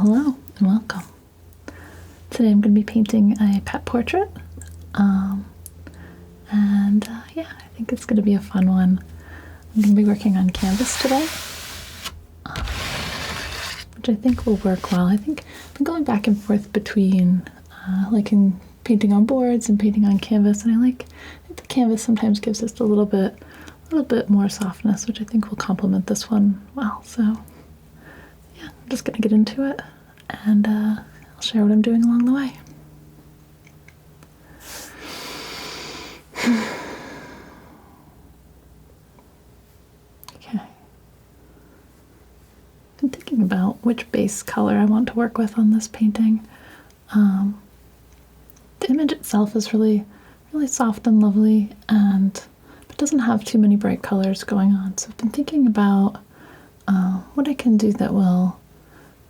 Well, hello and welcome. Today I'm going to be painting a pet portrait. Yeah, I think it's going to be a fun one. I'm going to be working on canvas today, which I think will work well. I think I've been going back and forth between liking painting on boards and painting on canvas, and I think the canvas sometimes gives us a little bit more softness, which I think will complement this one well. So yeah, I'm just going to get into it, and I'll share what I'm doing along the way. Okay. I'm thinking about which base color I want to work with on this painting. The image itself is really soft and lovely, but doesn't have too many bright colors going on. So I've been thinking about what I can do that will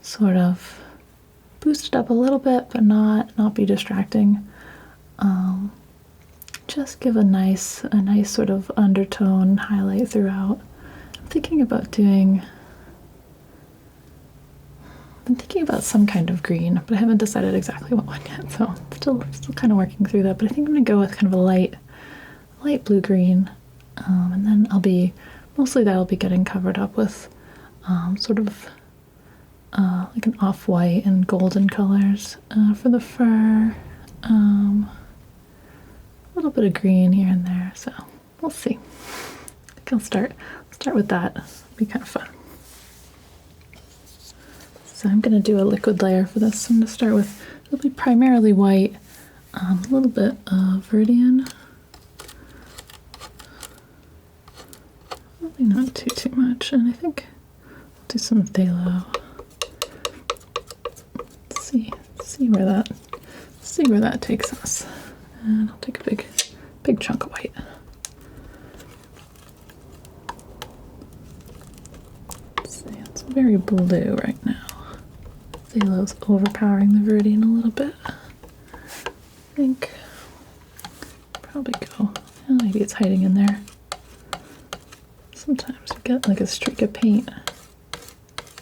sort of boost it up a little bit, but not be distracting. Just give a nice sort of undertone highlight throughout. I'm thinking about some kind of green, but I haven't decided exactly what one yet, so still kind of working through that. But I think I'm going to go with kind of a light blue-green, and then that'll be getting covered up with sort of like an off-white and golden colors for the fur. A little bit of green here and there, so we'll see. I think I'll start with that. It'll be kind of fun. So I'm going to do a liquid layer for this. So I'm going to start with, it'll be primarily white, a little bit of Viridian. Probably not too much, and I think I'll do some phthalo. See where that takes us. And I'll take a big chunk of white. Let's see, it's very blue right now. Phthalo's overpowering the Viridian a little bit. I think probably go, maybe it's hiding in there. Sometimes you get like a streak of paint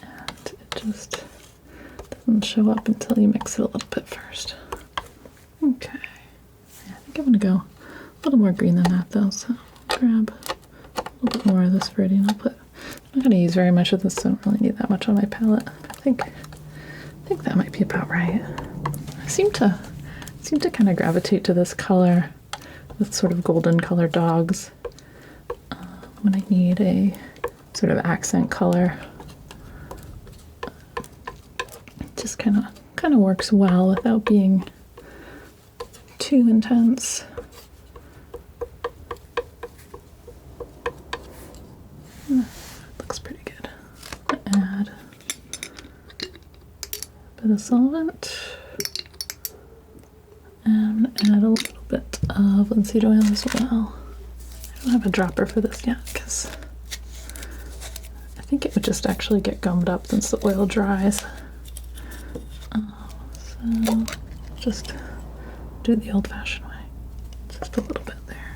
and it just doesn't show up until you mix it a little bit first. Okay. I think I'm going to go a little more green than that though, so I'll grab a little bit more of this Viridian. I'm not going to use very much of this, so I don't really need that much on my palette. I think that might be about right. I seem to kind of gravitate to this color with sort of golden colored dogs when I need a sort of accent color. It just kind of works well without being too intense. Looks pretty good. Add a bit of solvent and add a little bit of linseed oil as well. I don't have a dropper for this yet because I think it would just actually get gummed up once the oil dries. So just do it the old-fashioned way. Just a little bit there.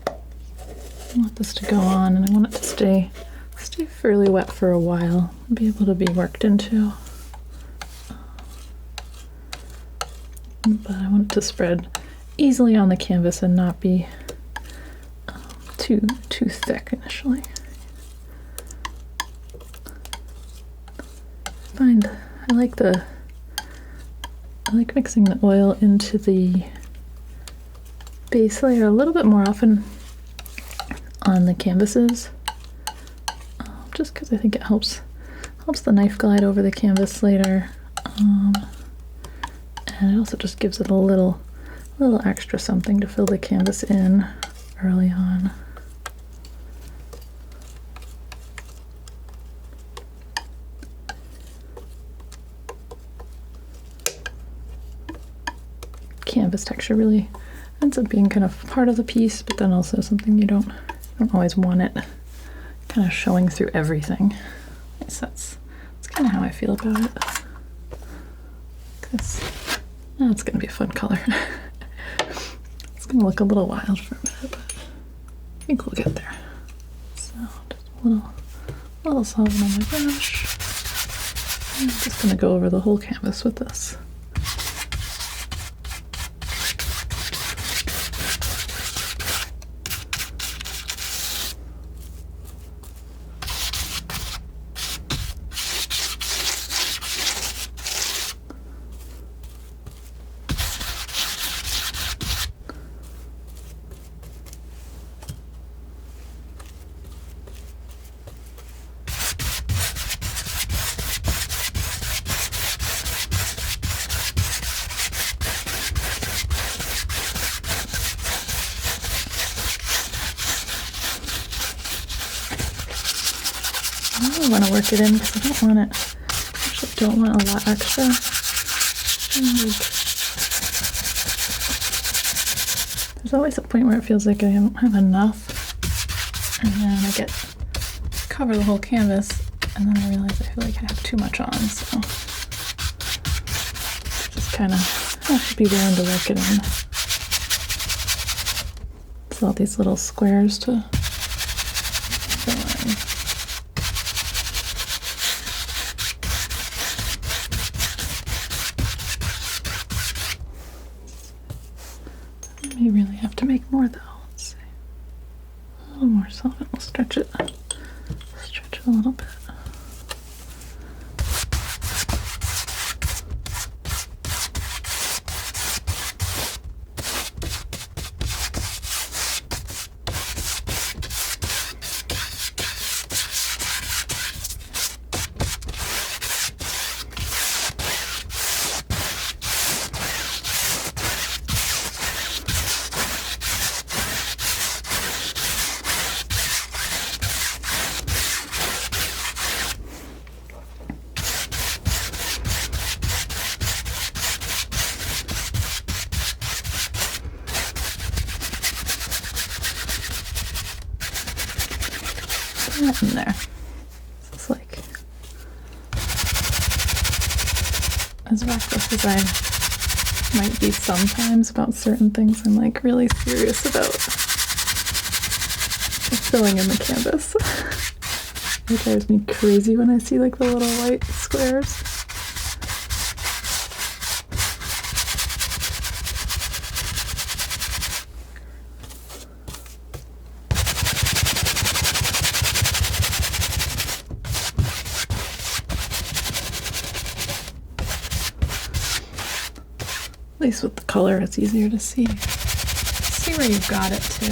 I want this to go on, and I want it to stay fairly wet for a while and be able to be worked into. But I want it to spread easily on the canvas and not be too thick initially. I like mixing the oil into the base layer a little bit more often on the canvases, just because I think it helps the knife glide over the canvas later, and it also just gives it a little extra something to fill the canvas in early on. Canvas texture really ends up being kind of part of the piece, but then also something you don't always want it kind of showing through everything. So that's kind of how I feel about it. Because it's going to be a fun color. It's going to look a little wild for a minute, but I think we'll get there. So just a A little solvent on my brush. I'm just going to go over the whole canvas with this. I want to work it in because I don't want it. Actually, don't want a lot extra. There's always a point where it feels like I don't have enough, and then I cover the whole canvas, and then I realize I feel like I have too much on. So just kind of have to be willing to work it in. So all these little squares to fill in. You really have to make more though. Let's see. A little more solvent. We'll stretch it a little bit. That in there. It's like as reckless as I might be sometimes about certain things, I'm like really serious about filling in the canvas. It drives me crazy when I see like the little white squares. At least with the color, it's easier to see. See where you've got it too.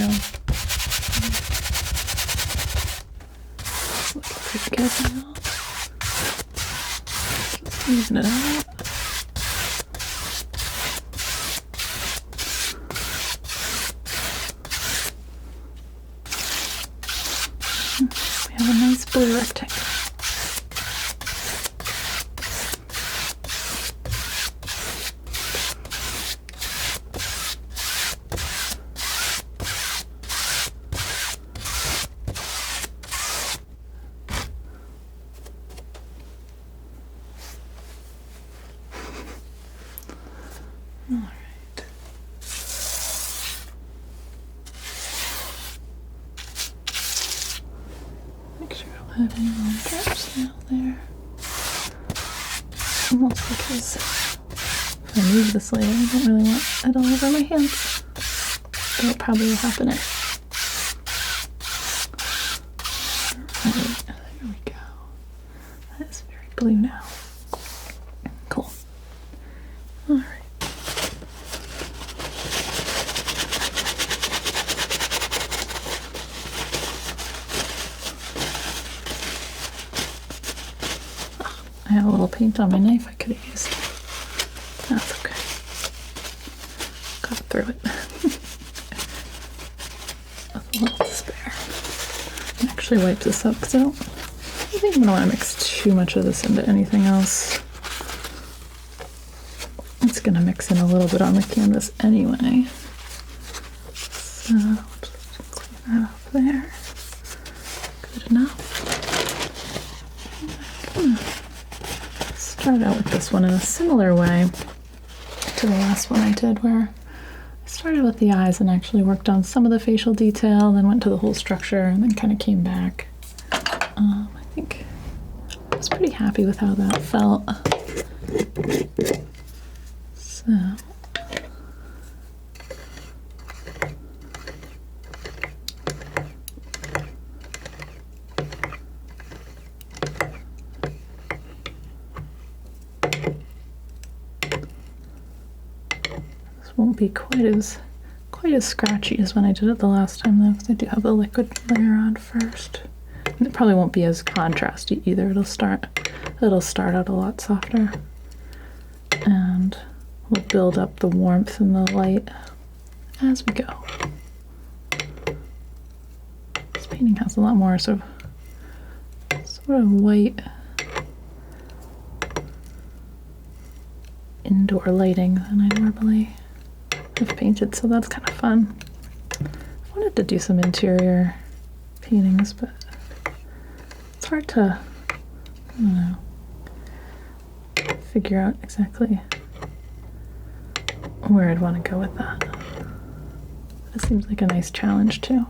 Looking pretty good now. Just using it out. We have a nice blue rectangle. Alright. Make sure I don't have any more drops now there. Almost because if I move this later, I don't really want it all over my hands. That'll probably happen it. Alright, there we go. That is very blue now. Cool. Alright. I have a little paint on my knife I could have used. That's okay. Got through it. With a little spare. I actually wipe this up because I don't think I'm going to want to mix too much of this into anything else. It's going to mix in a little bit on the canvas anyway. So just clean that up there. Good enough. Start out with this one in a similar way to the last one I did, where I started with the eyes and actually worked on some of the facial detail, then went to the whole structure, and then kind of came back. I think was pretty happy with how that felt. So this won't be quite as scratchy as when I did it the last time though, because I do have the liquid layer on first. And it probably won't be as contrasty either. It'll start out a lot softer. And we'll build up the warmth and the light as we go. This painting has a lot more sort of white indoor lighting than I normally have painted, so that's kind of fun. I wanted to do some interior paintings, but it's hard to, I don't know, figure out exactly where I'd want to go with that. It seems like a nice challenge too.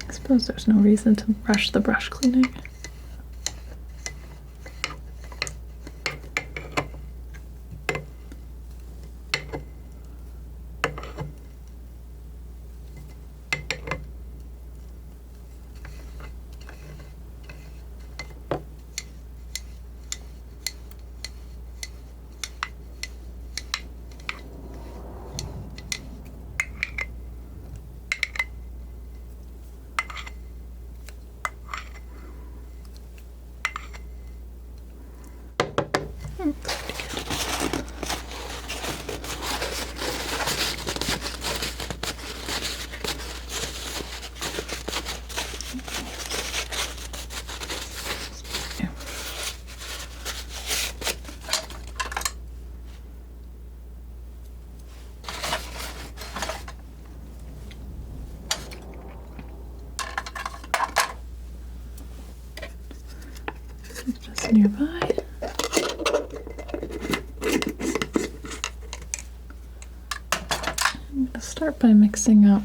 I suppose there's no reason to rush the brush cleaning. Just nearby. I'm going to start by mixing up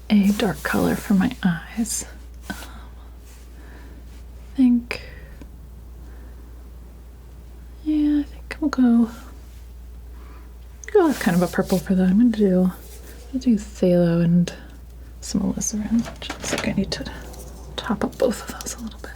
a dark color for my eyes. I think we'll go with kind of a purple for that. I'm going to do phthalo and some alizarin. Looks like I need to top up both of those a little bit.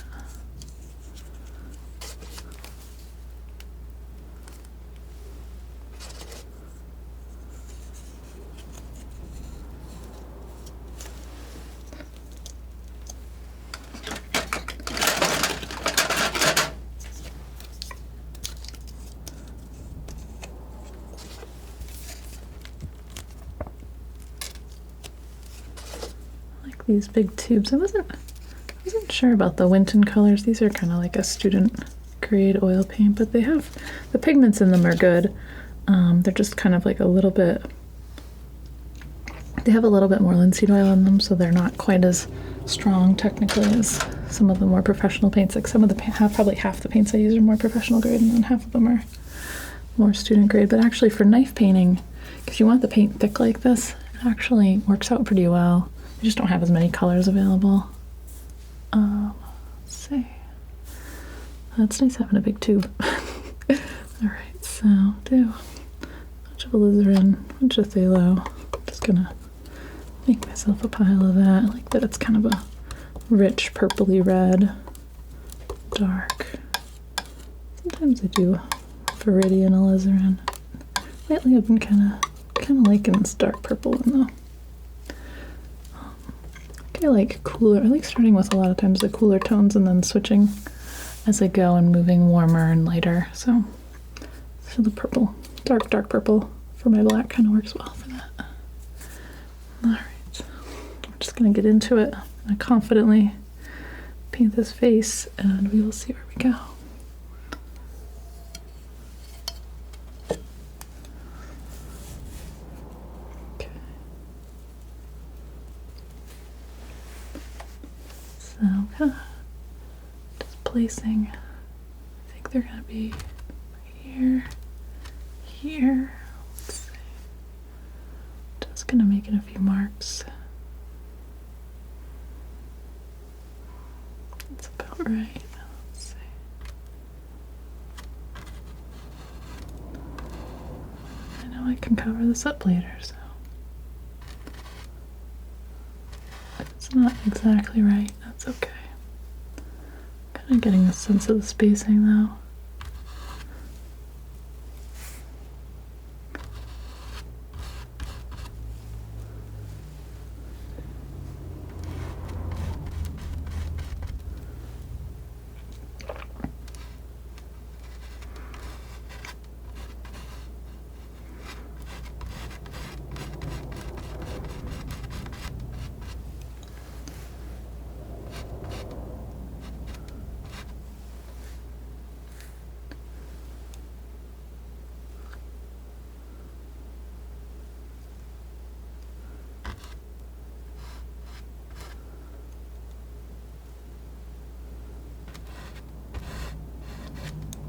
These big tubes. I wasn't sure about the Winton colors. These are kind of like a student grade oil paint, but they have the pigments in them are good. They're just kind of like a little bit. They have a little bit more linseed oil in them, so they're not quite as strong technically as some of the more professional paints. Like some of the probably half the paints I use are more professional grade, and then half of them are more student grade. But actually, for knife painting, if you want the paint thick like this, it actually works out pretty well. I just don't have as many colors available. Let's see. That's nice having a big tube. Alright, so do a bunch of alizarin, a bunch of phthalo. I'm just gonna make myself a pile of that. I like that it's kind of a rich purpley red, dark. Sometimes I do viridian alizarin. Lately I've been kind of liking this dark purple one though. I like cooler. I like starting with a lot of times the cooler tones and then switching as I go and moving warmer and lighter. So the purple, dark purple for my black kind of works well for that. All right, I'm just gonna get into it. I'm gonna confidently paint this face, and we will see where we go. So I'm kind of just placing, I think they're going to be here, here. Let's see. Just going to make it a few marks. That's about right. Let's see. I know I can cover this up later, so if it's not exactly right, that's okay. Kind of getting a sense of the spacing though.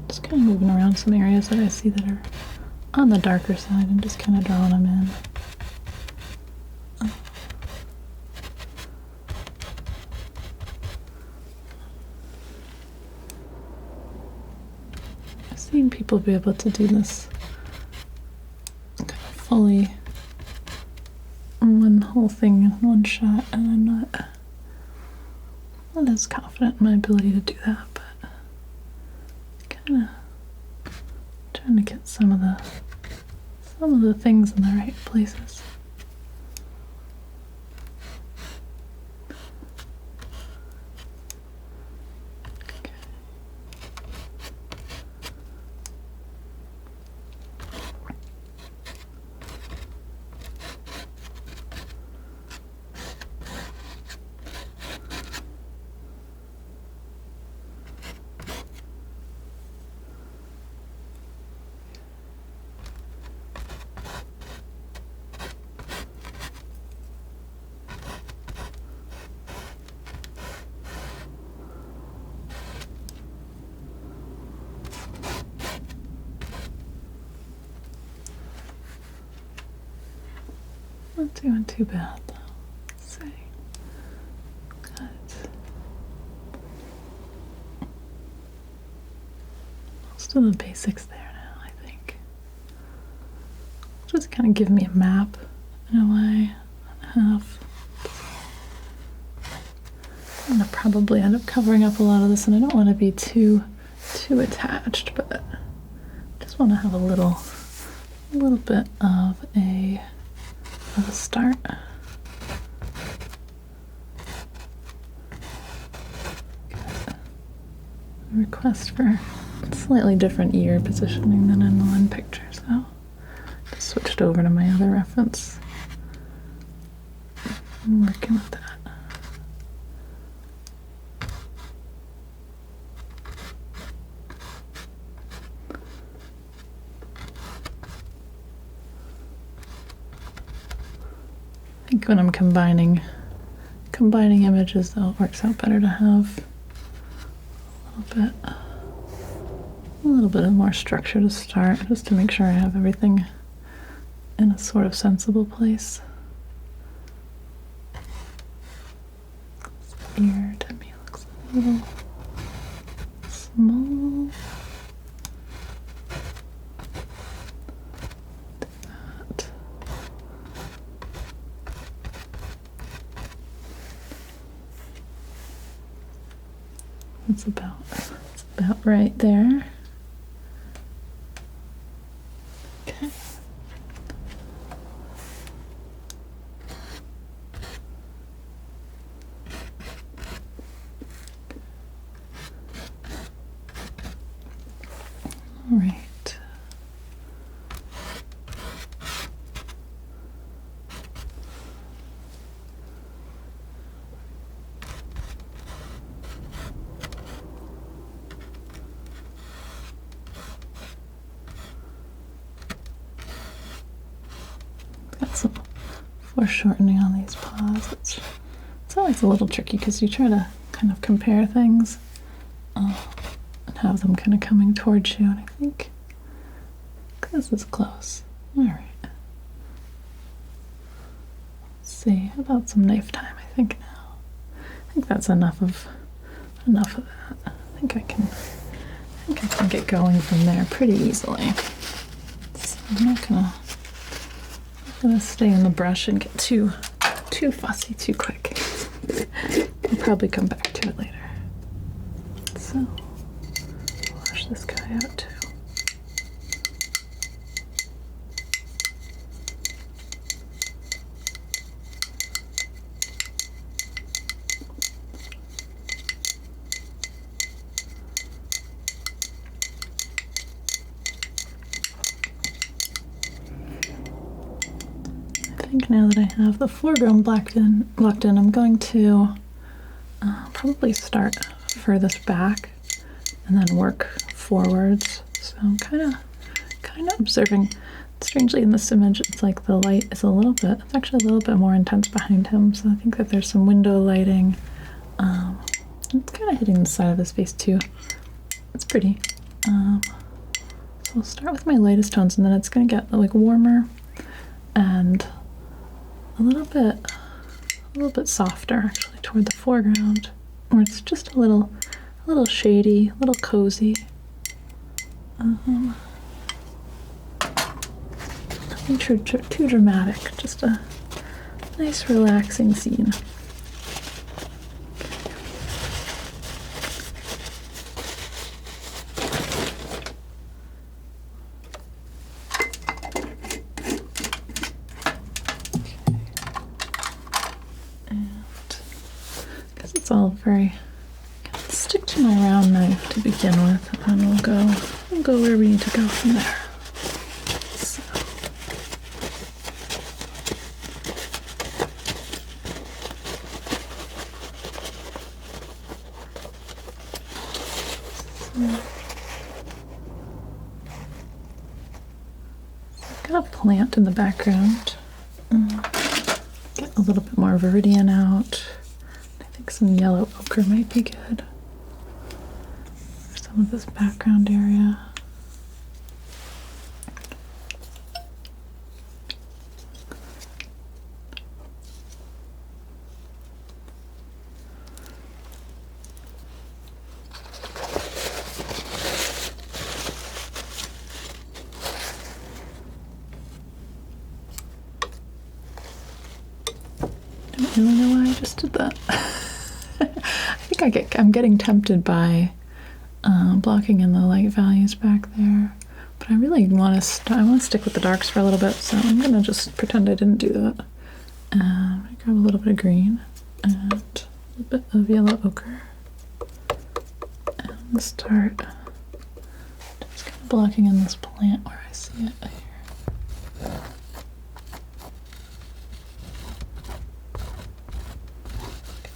Just kind of moving around some areas that I see that are on the darker side and just kind of drawing them in. I've seen people be able to do this kind of fully, one whole thing in one shot, and I'm not as confident in my ability to do that, but kind of trying to get some of the things in the right places. Okay. Not doing too bad though. Let's see. Got most of the basics there now, I think. Just kind of give me a map in a way and a half. I'm gonna probably end up covering up a lot of this, and I don't want to be too attached, but I just want to have a little bit of a start. Request for slightly different ear positioning than in the one picture, so just switched over to my other reference. I'm working with that. I think when I'm combining images, though, it works out better to have a little bit of more structure to start, just to make sure I have everything in a sort of sensible place. This ear to me looks a little small. It's about right there. Okay. All right. Got some foreshortening on these paws. It's always a little tricky because you try to kind of compare things and have them kind of coming towards you, and I think this is close. All right. Let's see about some knife time. I think that's enough of enough of that. I think I can get going from there pretty easily. So I'm not gonna stay in the brush and get too fussy too quick. I'll probably come back to it later. So wash this guy out too. I think now that I have the foreground locked in, I'm going to probably start furthest back and then work forwards. So I'm kind of observing. Strangely, in this image, it's like the light is it's actually a little bit more intense behind him. So I think that there's some window lighting. It's kind of hitting the side of his face too. It's pretty. So I'll start with my lightest tones, and then it's going to get like warmer and a little bit softer actually toward the foreground, where it's just a little shady, a little cozy. Nothing too dramatic, just a nice relaxing scene. All very stick to my round knife to begin with, and we'll go where we need to go from there. I've got a plant in the background. Get a little bit more viridian out. Some yellow ochre might be good for some of this background area. I don't really know why I just did that. I'm getting tempted by blocking in the light values back there, but I really want to stick with the darks for a little bit, so I'm gonna just pretend I didn't do that. I grab a little bit of green and a bit of yellow ochre, and start just kind of blocking in this plant where I see it here.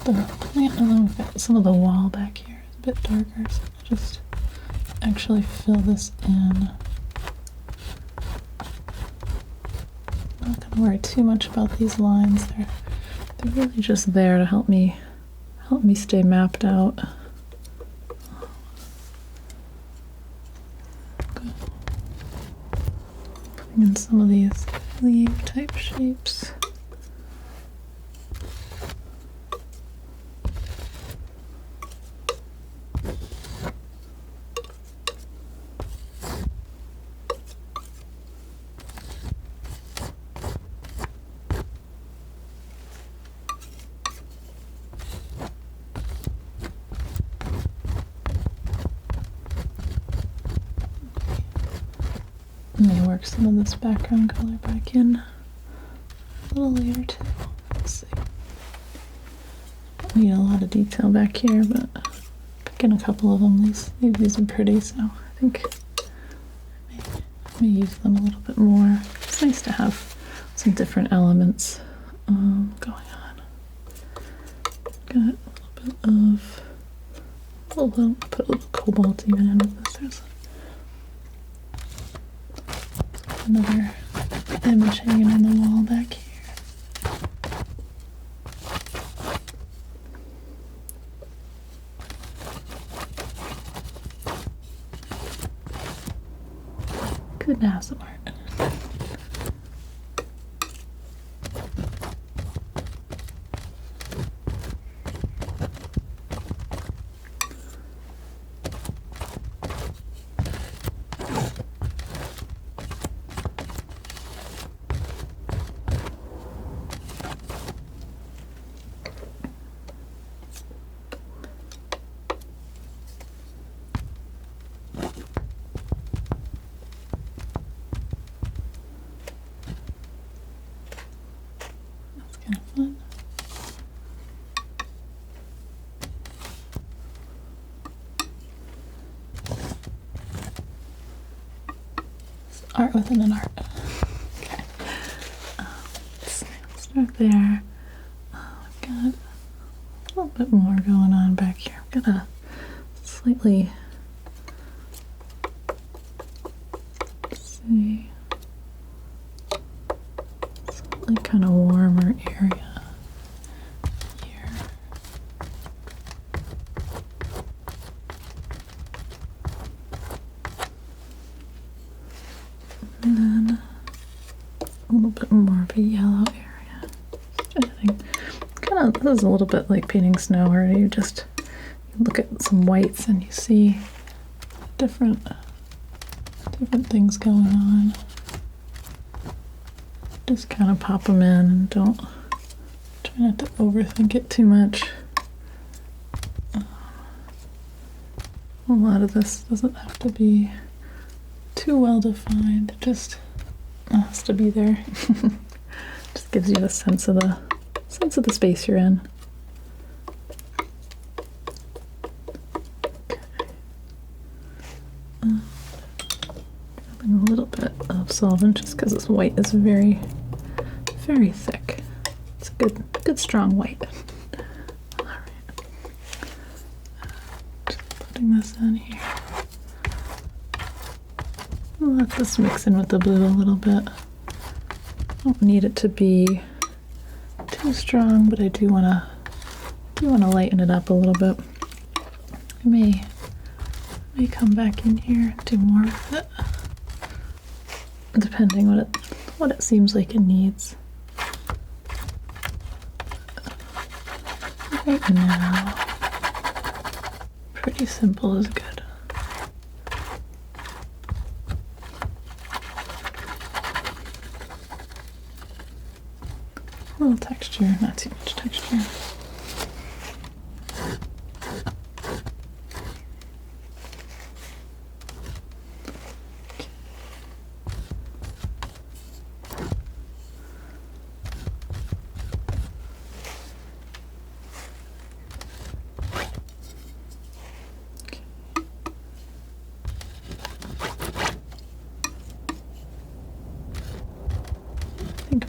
The plant, and then we've got some of the wall back here. It's a bit darker, so I'll just actually fill this in. I'm not gonna worry too much about these lines. They're really just there to help me stay mapped out. Putting in some of these leaf type shapes. May work some of this background color back in a little later too. Let's see. Don't need a lot of detail back here, but picking a couple of them. These are pretty, so I think I may use them a little bit more. It's nice to have some different elements going on. Got a little bit of put a little cobalt even in with this. There's another image hanging on the wall back here. Good to have some art. art within an art. Okay. Let's start there. I've got a little bit more going on back here. I've got a slightly, slightly kind of warmer area here. And then a little bit more of a yellow area. Kind of, this is a little bit like painting snow, where you just look at some whites and you see different things going on. Just kind of pop them in and try not to overthink it too much. A lot of this doesn't have to be too well defined, it just has to be there. Just gives you a sense of the space you're in. Grabbing a little bit of solvent just because this white is very, very thick. It's a good strong white. All right. Just putting this in here. Let this mix in with the blue a little bit. Don't need it to be too strong, but I do want to lighten it up a little bit. I may come back in here and do more with it, depending what it seems like it needs. Right now, pretty simple is good. A little texture, not too much texture.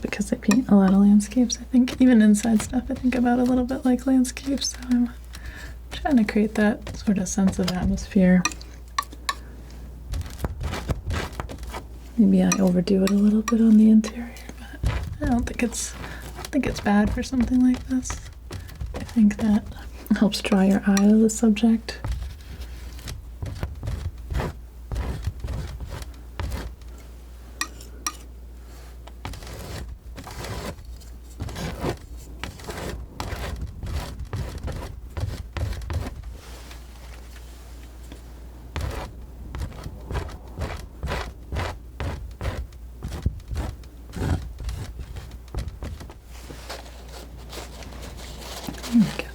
Because I paint a lot of landscapes, I think even inside stuff I think about a little bit like landscapes, so I'm trying to create that sort of sense of atmosphere. Maybe I overdo it a little bit on the interior, but I don't think it's bad for something like this. I think that helps draw your eye to the subject. There we go.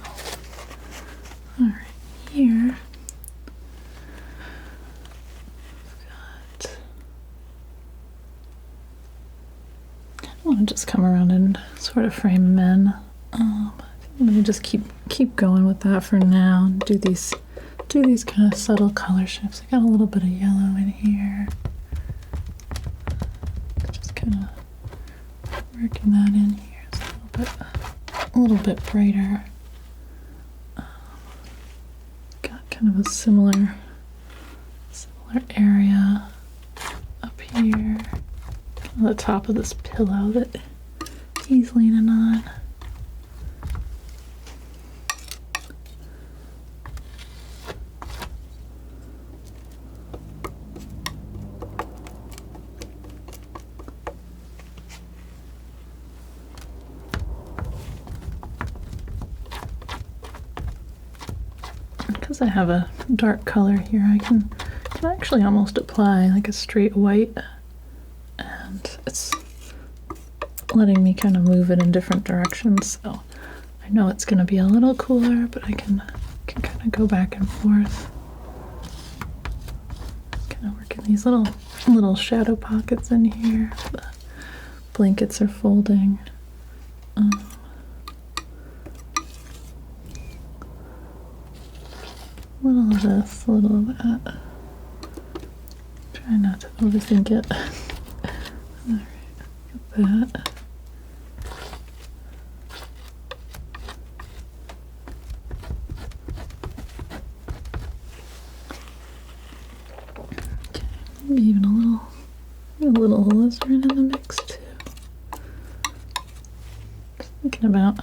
All right, here I've got. I want to just come around and sort of frame men. Let me just keep going with that for now. Do these kind of subtle color shifts. I got a little bit of yellow in here. Just kind of working that in here. It's a little bit brighter. Got kind of a similar area up here. Kind of the top of this pillow that he's leaning on. Because I have a dark color here, I can actually almost apply like a straight white, and it's letting me kind of move it in different directions, so I know it's going to be a little cooler, but I can kind of go back and forth. Kind of working these little shadow pockets in here. The blankets are folding. A little of this, a little of that. Try not to overthink it. Alright, got that. Okay, maybe even a little alizarin in the mix too. Just thinking about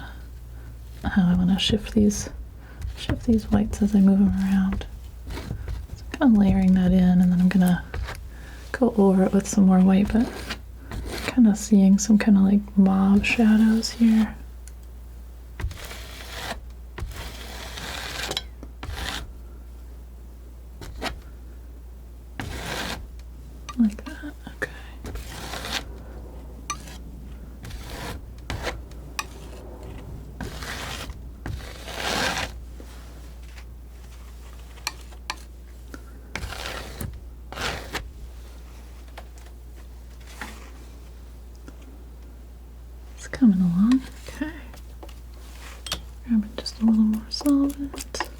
how I want to shift these whites as I move them around. So I'm kind of layering that in, and then I'm gonna go over it with some more white, but kind of seeing some kind of like mauve shadows here. Like that, okay. It's coming along, okay. Grabbing just a little more solvent.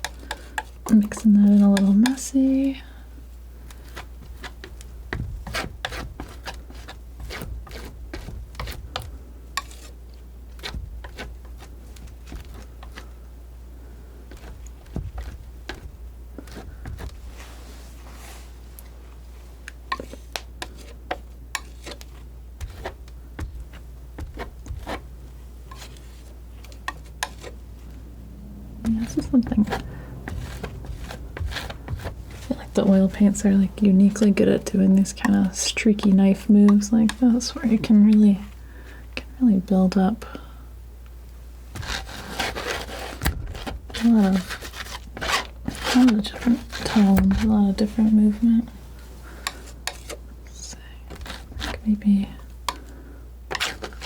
Mixing that in a little messy. Yeah, this is something. I feel like the oil paints are like uniquely good at doing these kind of streaky knife moves like this, where you can really build up a lot of different tones, a lot of different movement. Let's see, like maybe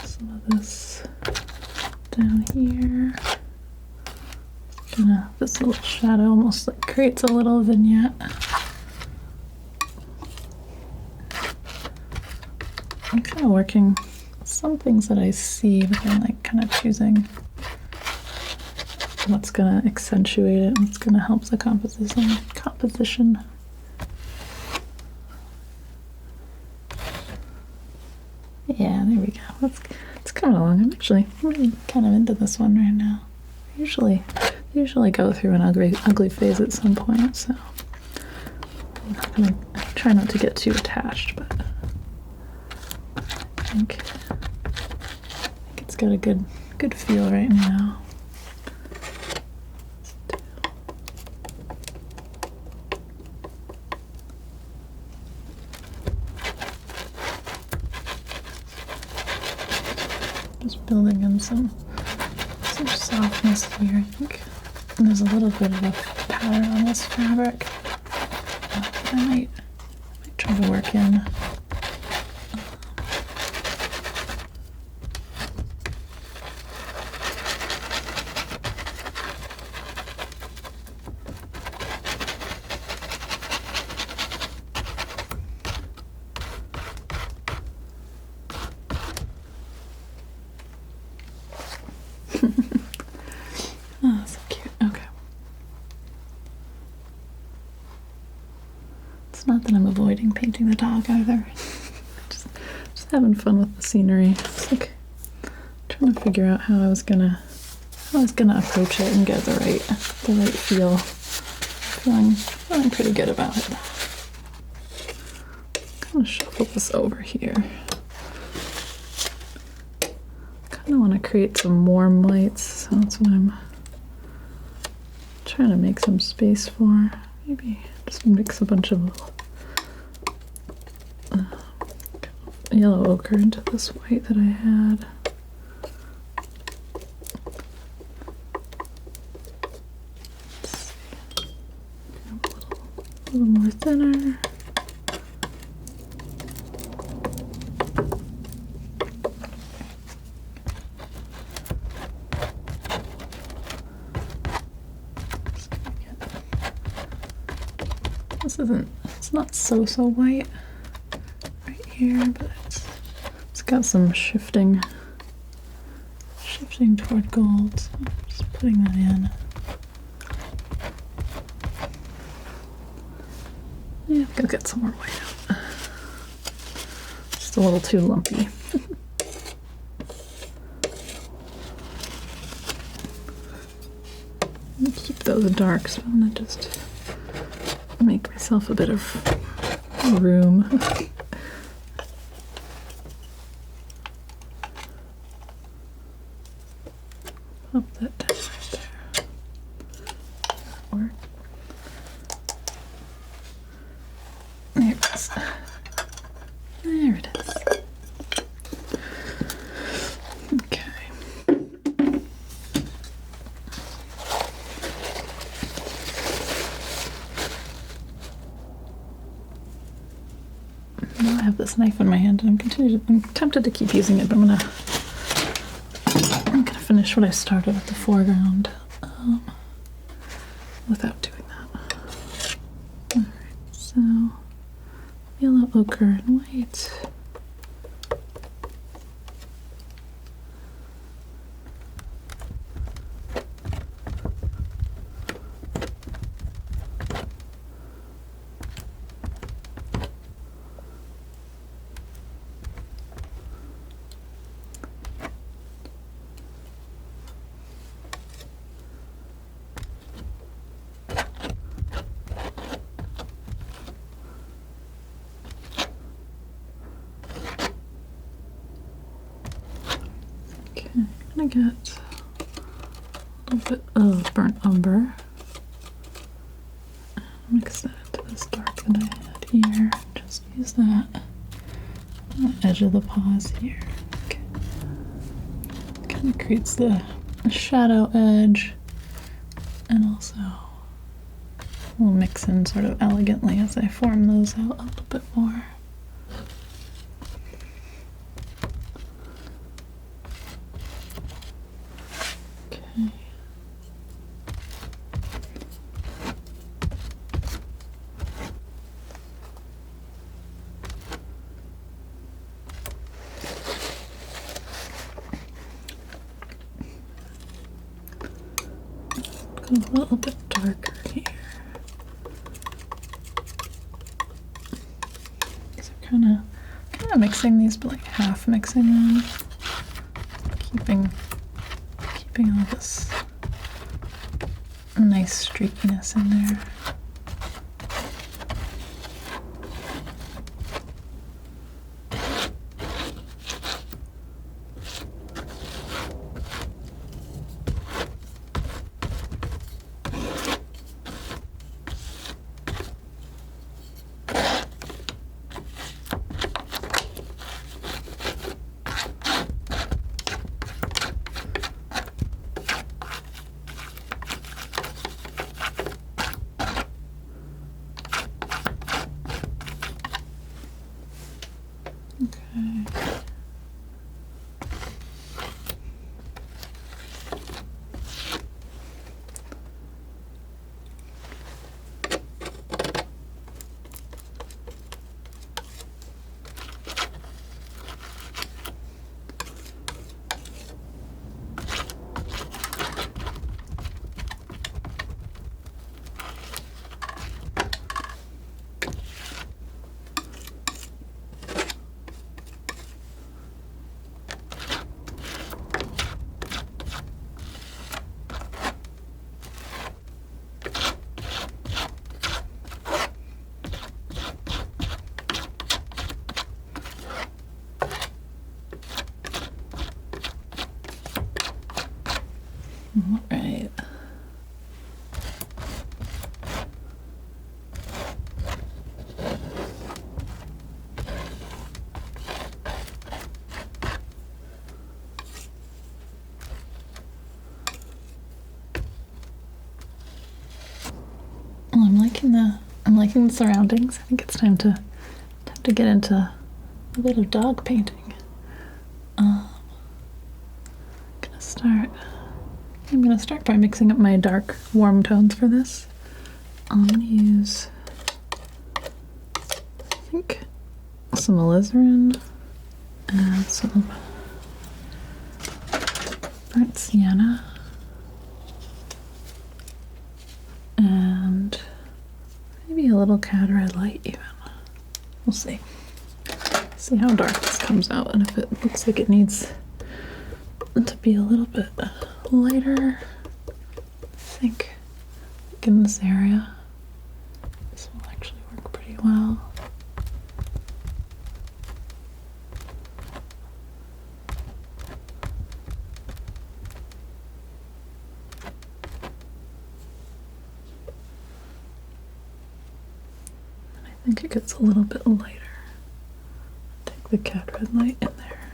some of this down here. This little shadow almost like creates a little vignette. I'm kind of working some things that I see, but I'm like kind of choosing what's gonna accentuate it, what's gonna help the composition. Yeah, there we go. It's coming along. I'm really kind of into this one right now. Usually go through an ugly phase at some point, so I'm not gonna try not to get too attached, but I think it's got a good feel right now. Just building in some softness here, I think. And there's a little bit of a pattern on this fabric. I might try to work in. Oh, so cute. Okay. It's not that I'm avoiding painting the dog either. just having fun with the scenery. It's like trying to figure out how I was gonna approach it and get the right feel. Feeling pretty good about it. Kind of shuffle this over here. Kind of want to create some warm lights, so that's what I'm trying to make some space for. Maybe just mix a bunch of yellow ochre into this white that I had. Let's see. A little more thinner. It's not so white right here, but it's got some shifting toward gold, so I'm just putting that in. Yeah, go get some more white out. little too lumpy. Keep those dark, so I'm gonna just make myself a bit of room. Pop that down right there. Or there it is. There it is. Okay. Now I have this knife in my hand and I'm tempted to keep using it, but I'm gonna finish what I started at the foreground without doing that. Alright, so yellow, ochre, and white. I'm gonna get a little bit of burnt umber. Mix that into this dark that I had here. Just use that on the edge of the paws here. Okay. Kind of creates the shadow edge, and also we'll mix in sort of elegantly as I form those out a little bit more. Go a little bit darker here. So kind of mixing these, but like half mixing them, keeping all this nice streakiness in there. All right. Well, I'm liking the surroundings. I think it's time to get into a bit of dog painting. I'm gonna start by mixing up my dark, warm tones for this. I'm gonna use, I think, some alizarin and some burnt sienna and maybe a little cad red light even. We'll see. See how dark this comes out, and if it looks like it needs to be a little bit lighter, I think in this area, this will actually work pretty well. And I think it gets a little bit lighter. Take the cat red light in there.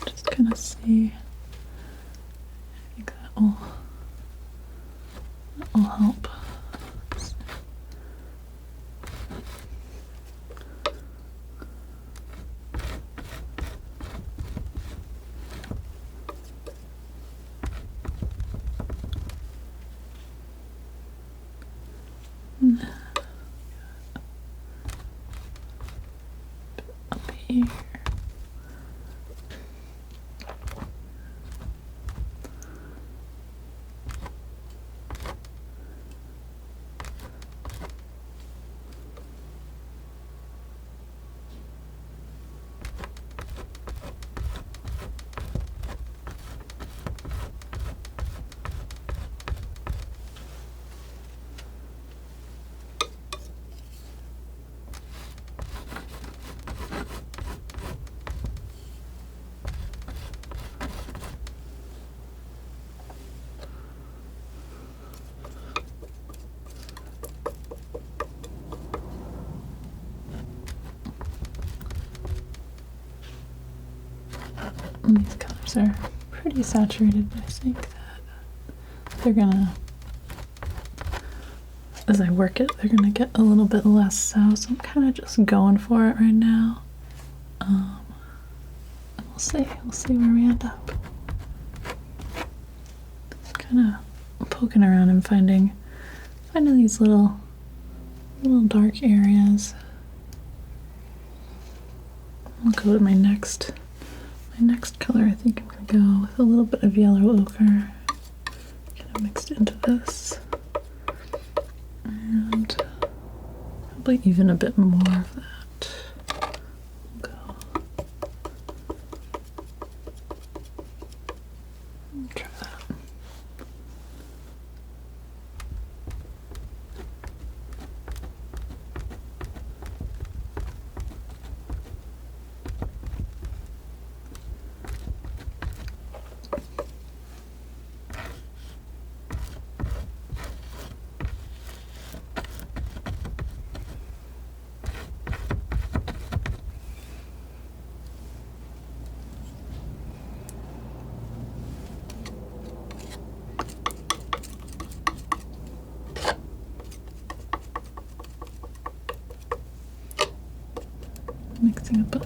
Just kind of see. I think that will help. Up here. These colors are pretty saturated, but I think that they're gonna, as I work it, they're gonna get a little bit less so I'm kind of just going for it right now. And we'll see where we end up. Kind of poking around and finding these little dark areas. I'll go to my next color. I think I'm gonna go with a little bit of yellow ochre, kind of mixed into this, and probably even a bit more of that. We'll go. Try that. Mixing up an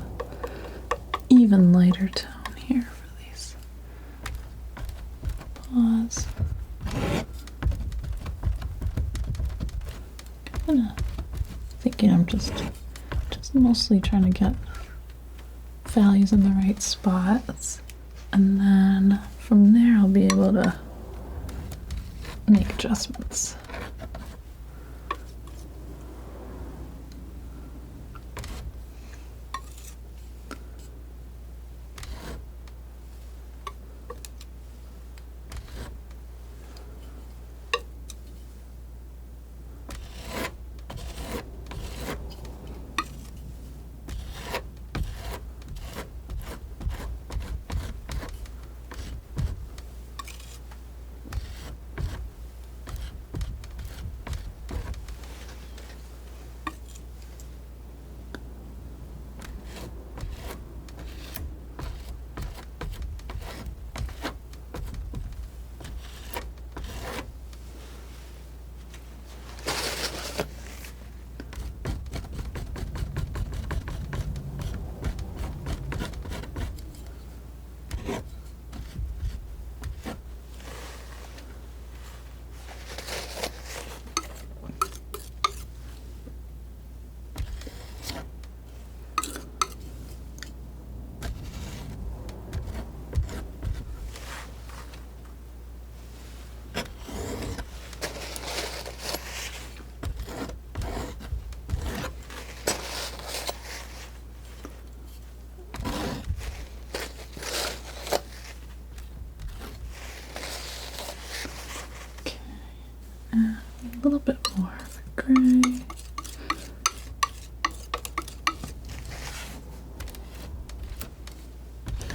even lighter tone here for these paws. Kinda thinking I'm just mostly trying to get values in the right spots, and then from there I'll be able to make adjustments. And a little bit more of a gray.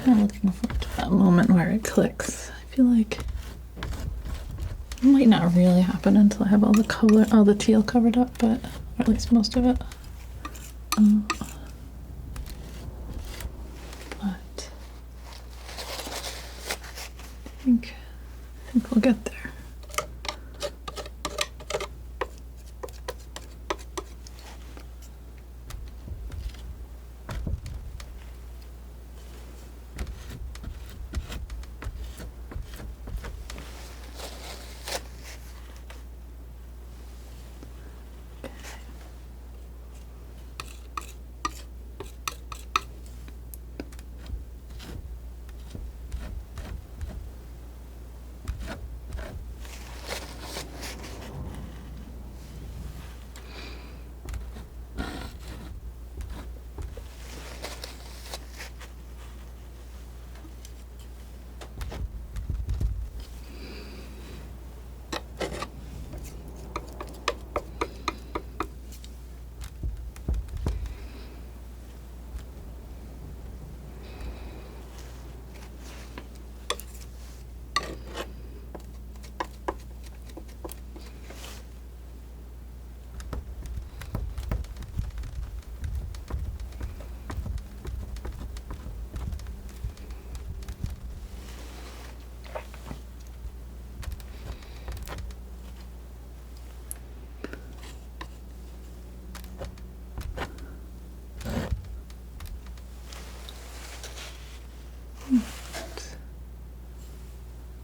I'm looking forward to that moment where it clicks. I feel like it might not really happen until I have all the teal covered up, but or at least most of it. But I think we'll get there.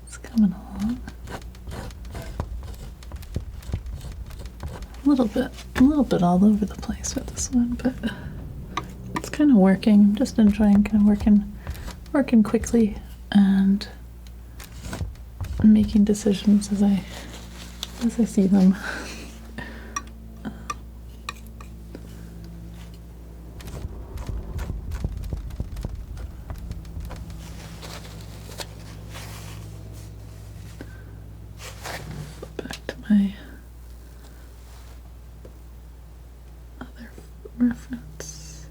It's coming along. A little bit all over the place with this one, but it's kind of working. I'm just enjoying kind of working quickly and making decisions as I see them. Back to my other reference.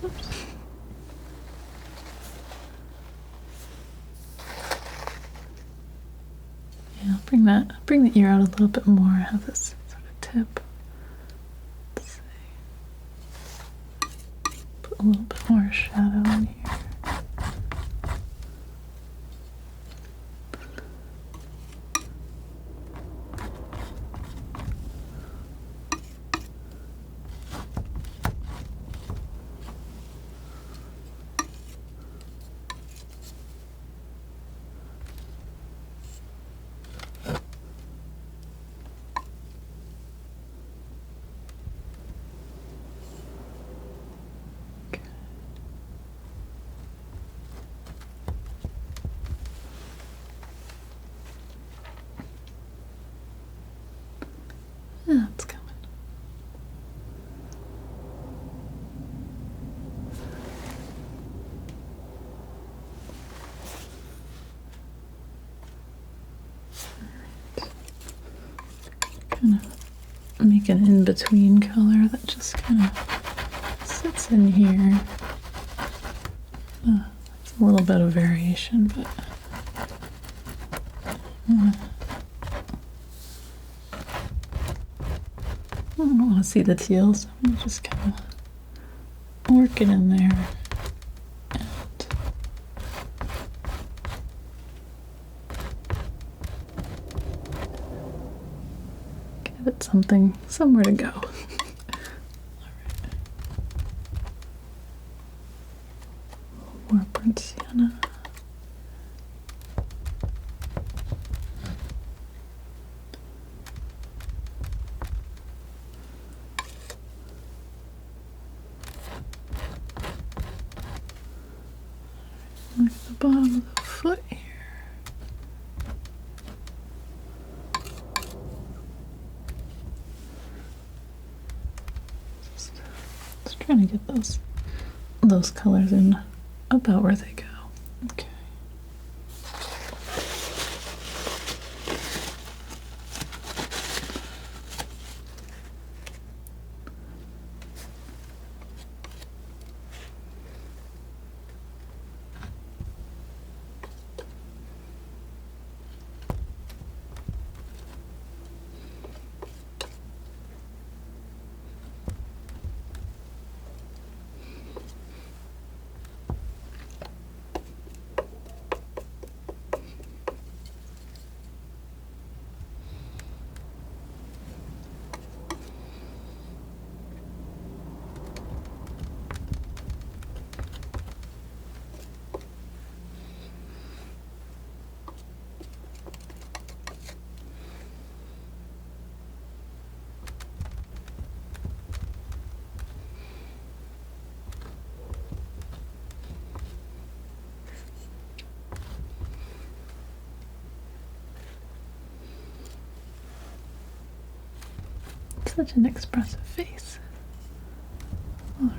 Oops. Yeah, I'll bring the ear out a little bit more. Have this sort of tip. Let's see. Put a little bit more shadow in here. Yeah, it's coming. Kind of make an in-between color that just kind of sits in here. It's a little bit of variation, but I don't want to see the teals. So I'm just kind of work it in there and give it somewhere to go. More burnt sienna. Look at the bottom of the foot here. Just trying to get those colors in about where they go. Okay. Such an expressive face. All right.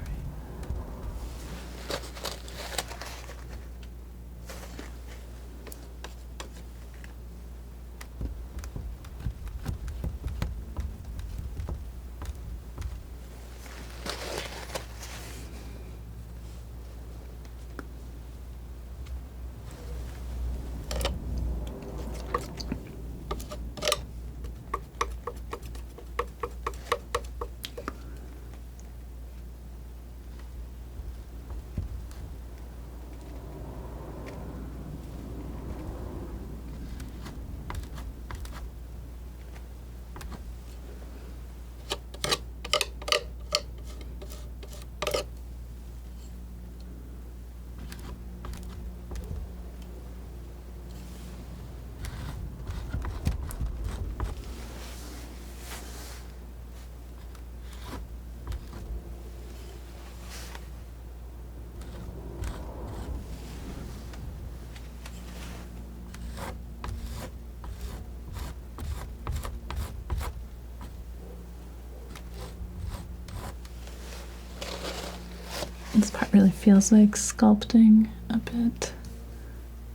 This part really feels like sculpting a bit.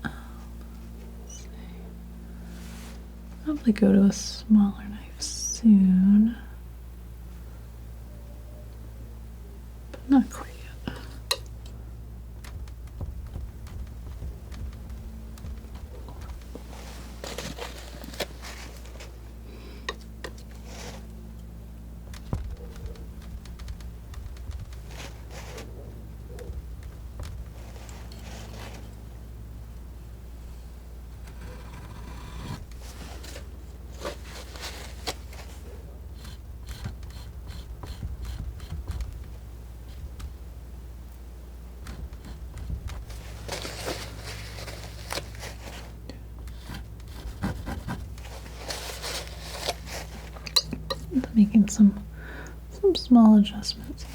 Let's see. Probably go to a smaller knife soon, but not quite yet. Making some small adjustments here.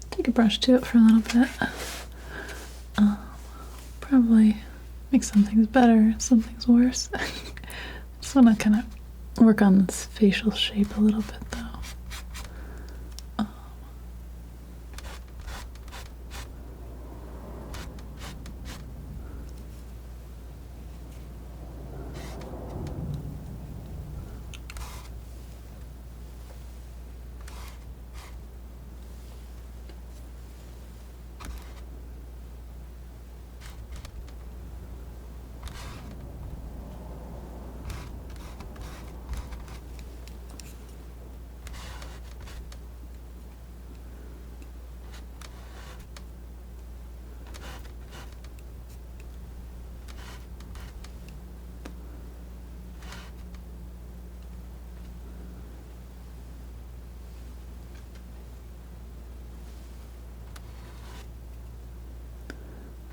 Take a brush to it for a little bit. Probably make some things better, some things worse. Just want to kind of work on this facial shape a little bit, though.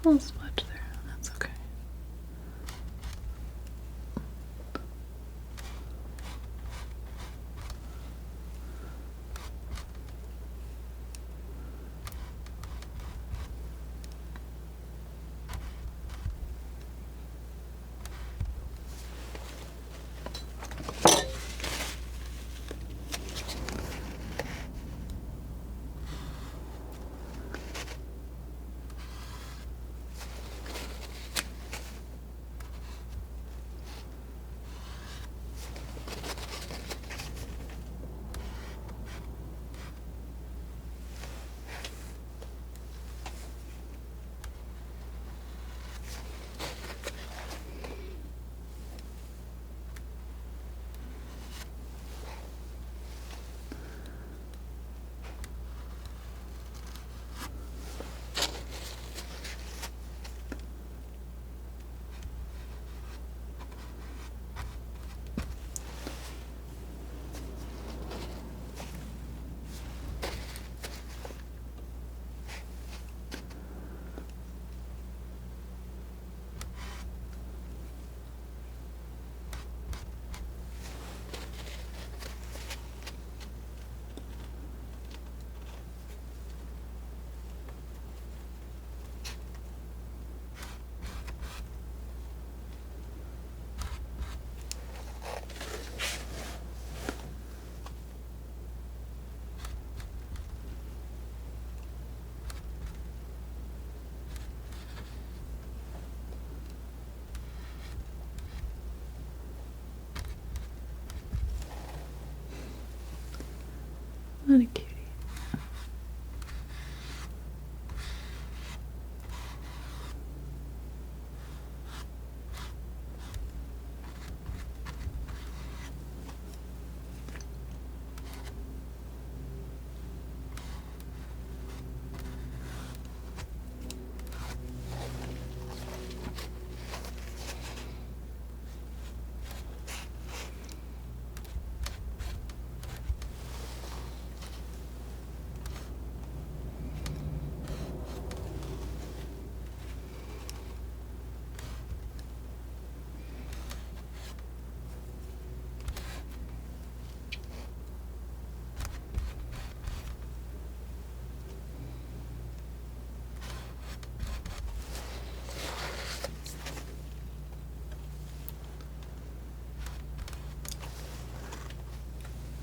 A little smudge there. That's okay. What a cutie.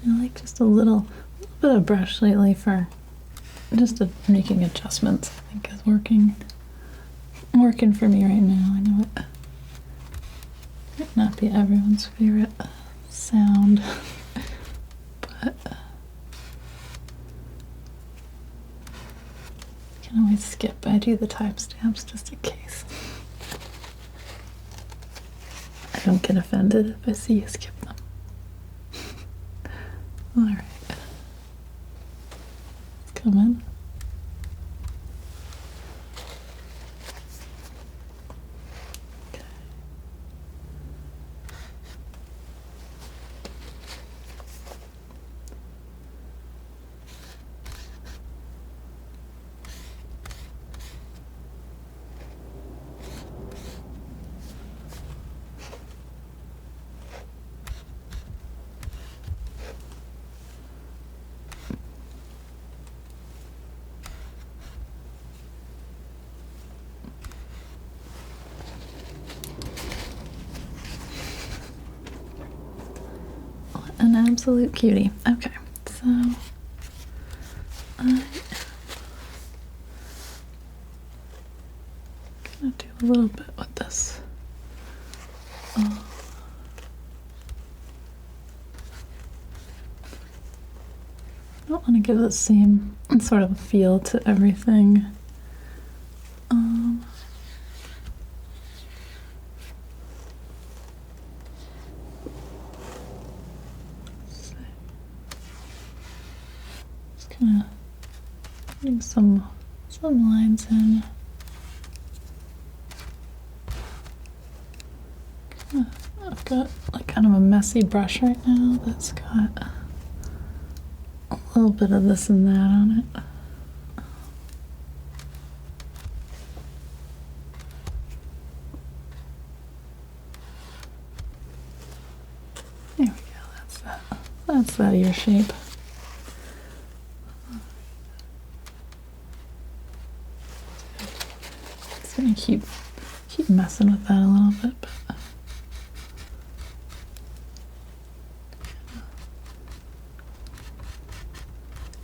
I like just a little bit of brush lately for just making adjustments. I think is working for me right now. I know it might not be everyone's favorite sound, but you can always skip. I do the timestamps just in case. I don't get offended if I see you skip them. All right, come in. Okay. An absolute cutie. Okay, so I'm gonna do a little bit with this. I don't want to give the same sort of feel to everything. Kind of putting some lines in. I've got like kind of a messy brush right now that's got a little bit of this and that on it. That's that ear shape. Just gonna keep messing with that a little bit. But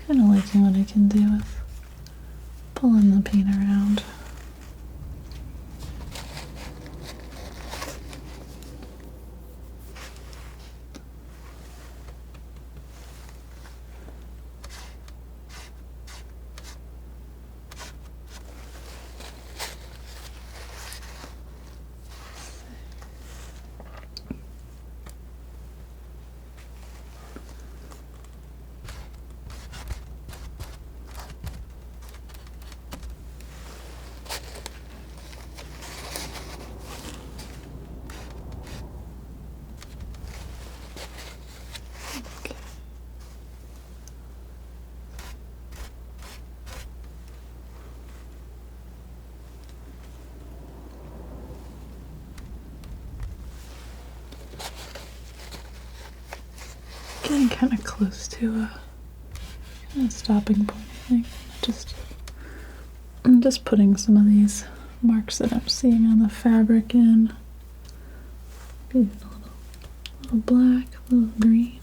kind of liking what I can do with pulling the paint around. Getting kind of close to a kind of stopping point, I think. I'm just putting some of these marks that I'm seeing on the fabric in. Maybe a little black, a little green,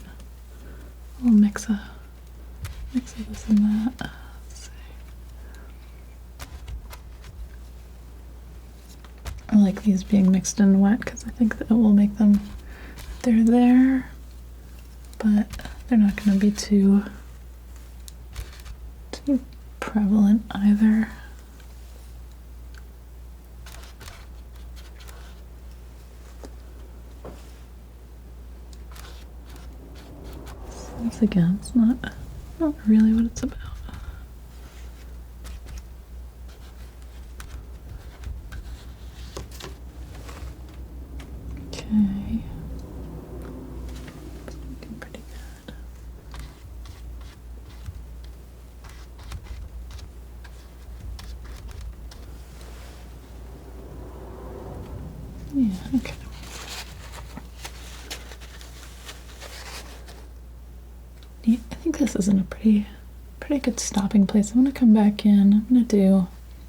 a little mix of this and that. Let's see. I like these being mixed in wet because I think that it will make them, they're there, but they're not going to be too prevalent either. So once again, it's not really what it's about. Okay. It's looking pretty good. Yeah, okay. I think this is in a pretty good stopping place. I'm gonna come back in. I'm gonna do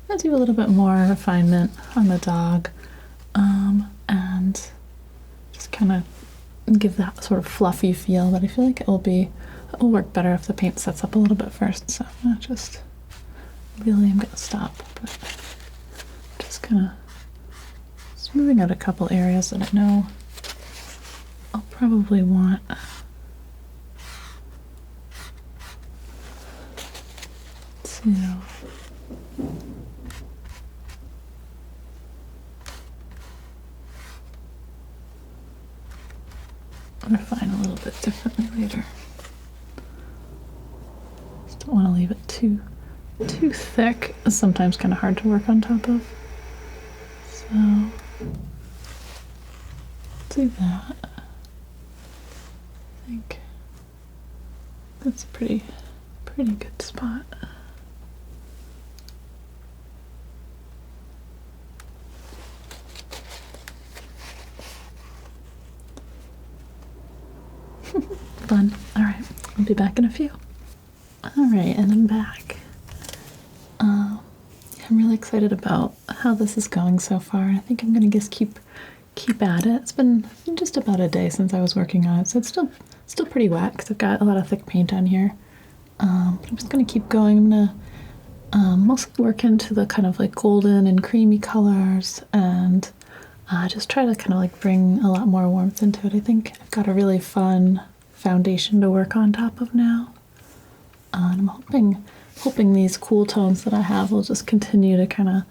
a little bit more refinement on the dog, and just kind of give that sort of fluffy feel. But I feel like it will work better if the paint sets up a little bit first. So I'm gonna stop, but just kind of smoothing out a couple areas that I know I'll probably want to refine a little bit differently later. Just don't want to leave it too thick. It's sometimes kind of hard to work on top of. So do that. I think that's a pretty good spot. Fun. All right, I'll be back in a few. All right, and I'm back. I'm really excited about how this is going so far. I think I'm gonna just keep at it. It's been just about a day since I was working on it, so it's still pretty wet because I've got a lot of thick paint on here. I'm just gonna keep going. I'm gonna mostly work into the kind of like golden and creamy colors, and just try to kind of like bring a lot more warmth into it. I think I've got a really fun foundation to work on top of now. I'm hoping these cool tones that I have will just continue to kind of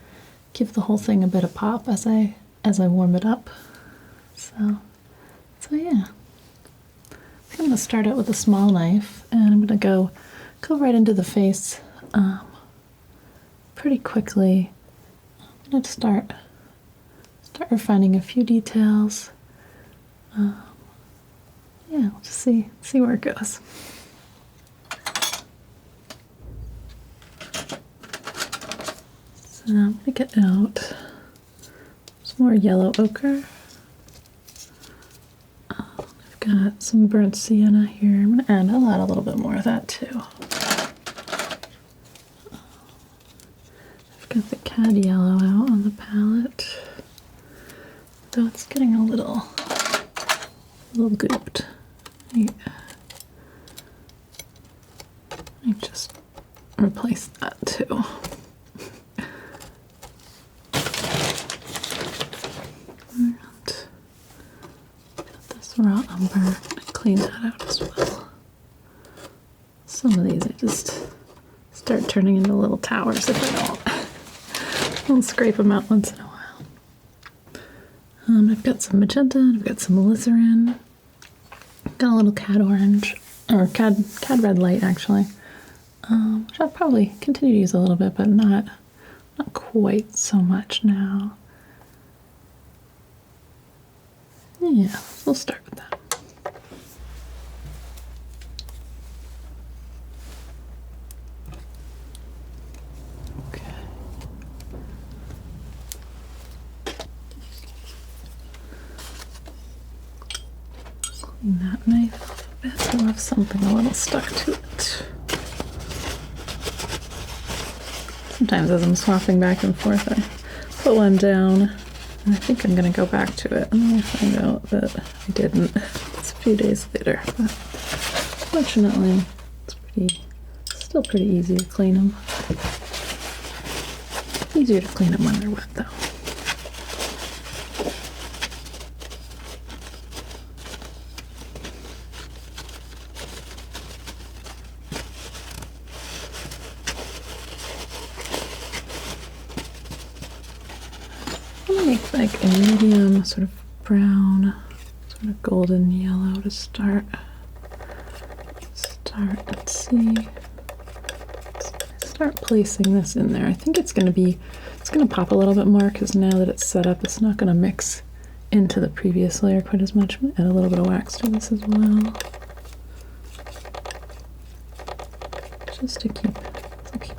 give the whole thing a bit of pop as I warm it up. So yeah. I'm going to start out with a small knife, and I'm going to go right into the face pretty quickly. I'm going to start refining a few details. Yeah, we'll just see where it goes. So I'm going to get out some more yellow ochre. I've got some burnt sienna here. I'm going to add a little bit more of that too. I've got the cad yellow out on the palette, though it's getting a little gooped. I just replace that too. And this raw umber, clean that out as well. Some of these I just start turning into little towers if I don't scrape them out once in a while. I've got some magenta, and I've got some alizarin. Got a little cad orange, or cad red light actually, which I'll probably continue to use a little bit, but not quite so much now. Yeah, we'll start with that. Clean that knife off a bit. I'll have something a little stuck to it. Sometimes as I'm swapping back and forth, I put one down, and I think I'm going to go back to it, and then I find out that I didn't. It's a few days later, but fortunately, it's still pretty easy to clean them. Easier to clean them when they're wet, though. Make like a medium sort of brown, sort of golden yellow to start. Let's see. Start placing this in there. I think it's going to pop a little bit more because now that it's set up, it's not going to mix into the previous layer quite as much. Add a little bit of wax to this as well, just to keep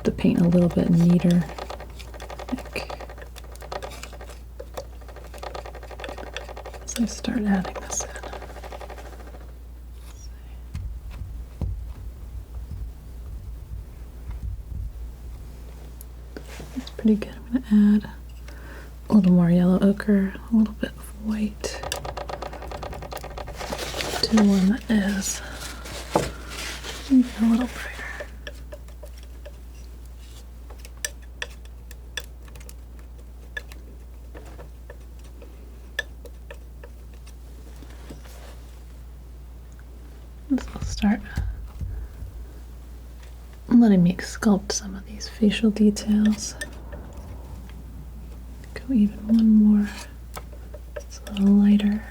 the paint a little bit neater. I start adding this in. That's pretty good. I'm going to add a little more yellow ochre, a little bit of white to the one that is maybe a little brighter. I'll start letting me sculpt some of these facial details. Go even one more. It's a little lighter.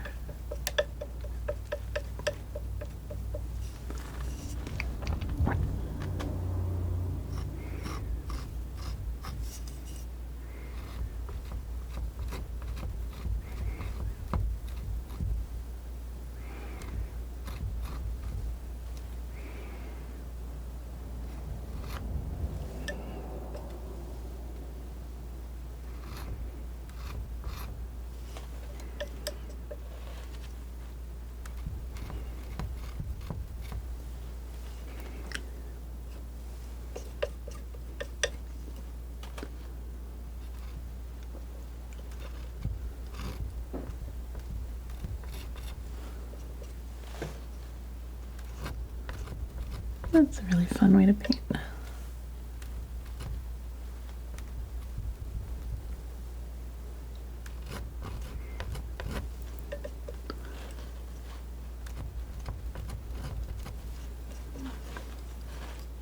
That's a really fun way to paint.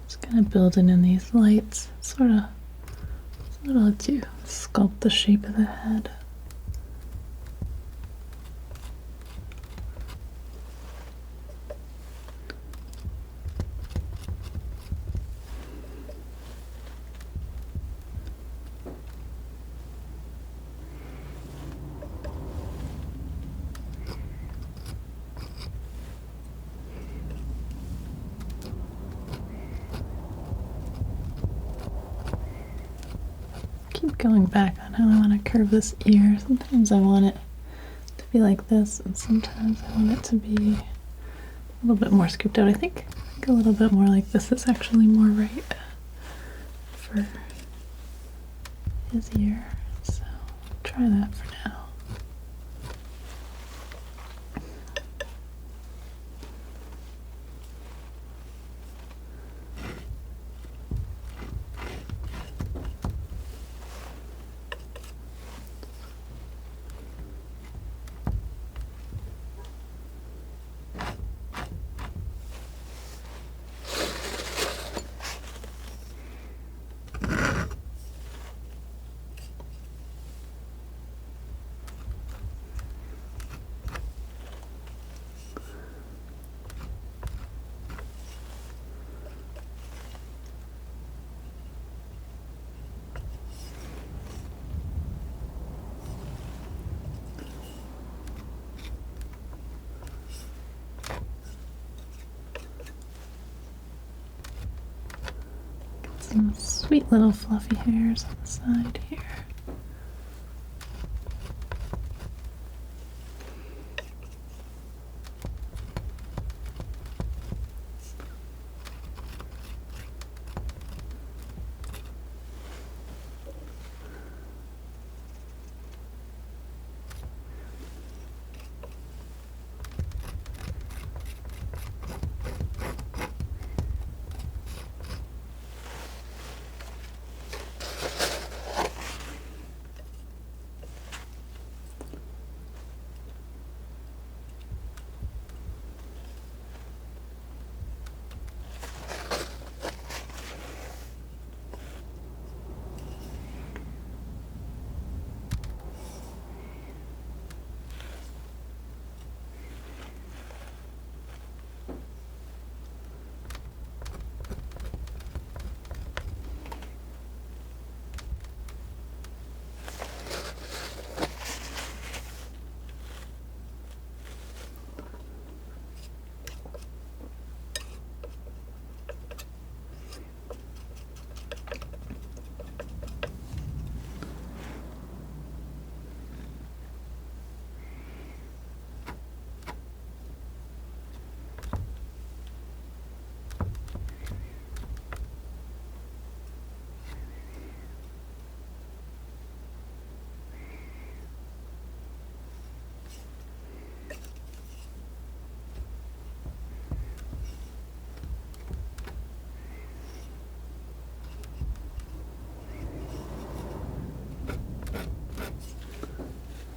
Just kind of building in these lights, sort of lets you sculpt the shape of the head. Keep going back on how I want to curve this ear. Sometimes I want it to be like this, and sometimes I want it to be a little bit more scooped out. I think a little bit more like this is actually more right for his ear. So try that for now. Some sweet little fluffy hairs on the side here.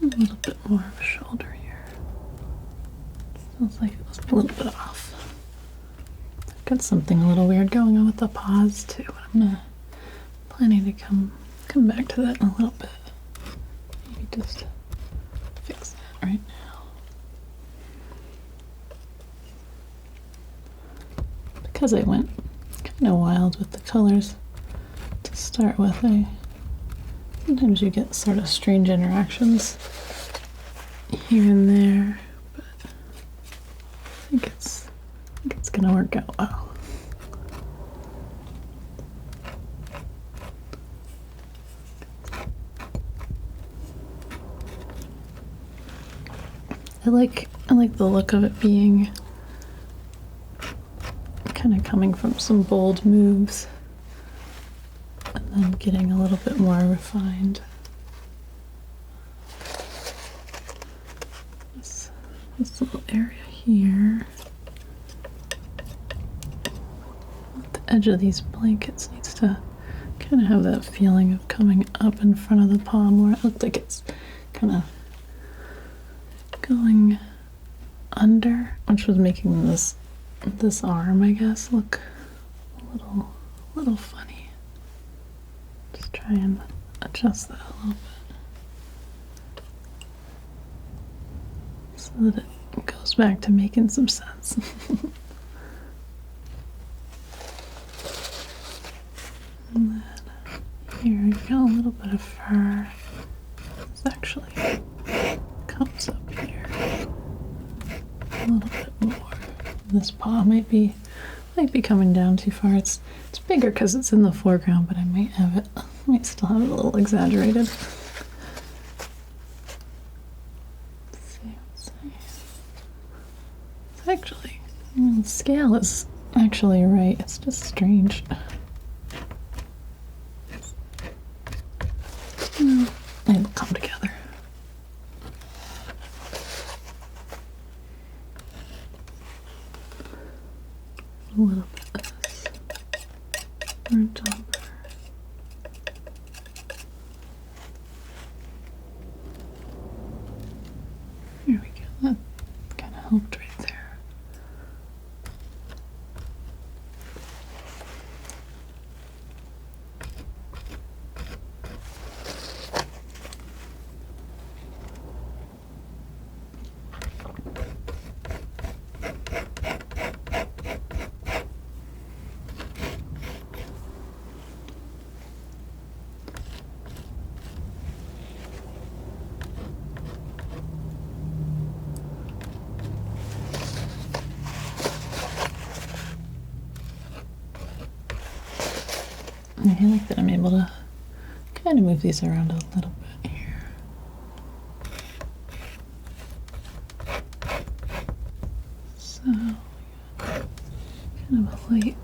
A little bit more of a shoulder here. Feels like it was a little bit off. I've got something a little weird going on with the paws too. I'm planning to come back to that in a little bit. Maybe just fix that right now. Because I went kind of wild with the colors to start with, sometimes you get sort of strange interactions here and there, but I think it's gonna work out well. I like the look of it being kind of coming from some bold moves and then getting a little bit more refined. This little area here, the edge of these blankets needs to kind of have that feeling of coming up in front of the palm where it looked like it's kind of going under, which was making this arm, I guess, look a little funny. Just try and adjust that a little bit so that it goes back to making some sense. And then here you've got a little bit of fur. This actually comes up here a little bit more. This paw might be coming down too far. It's bigger because it's in the foreground, but I might still have it a little exaggerated. Let's see. It's actually The scale is actually right. It's just strange. It'll come together. A little bit of this burnt umber. Here we go. That kind of helped right there. I like that I'm able to kind of move these around a little bit here. So, kind of a light.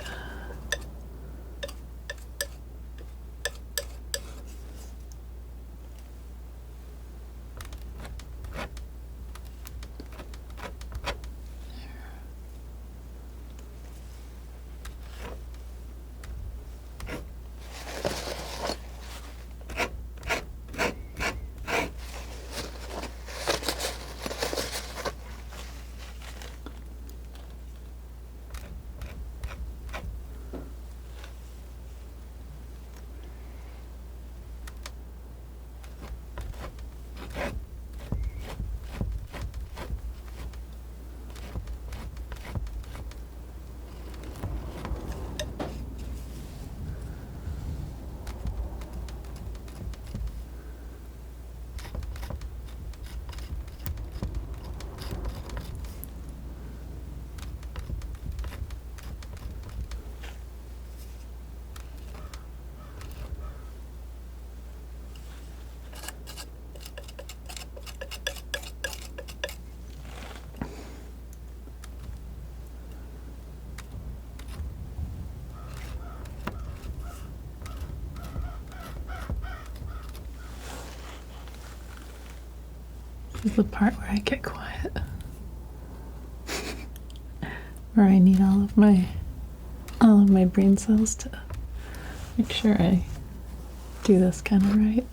This is the part where I get quiet. Where I need all of my brain cells to make sure I do this kind of right.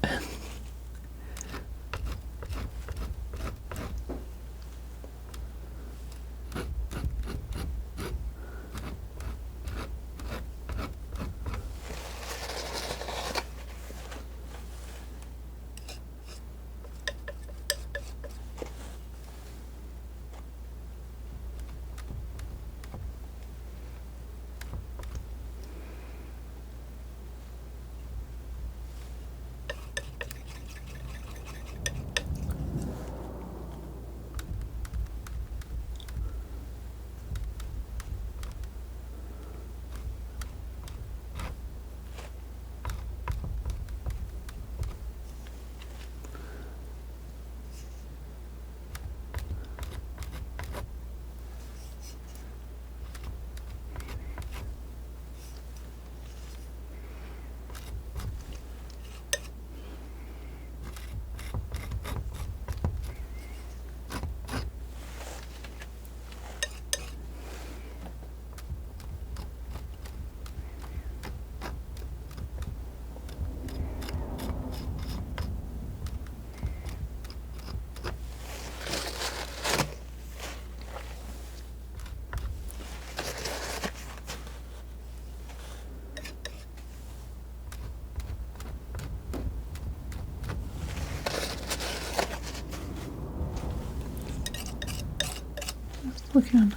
Looking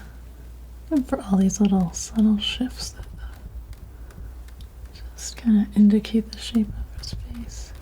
for all these little subtle shifts that just kind of indicate the shape of his face.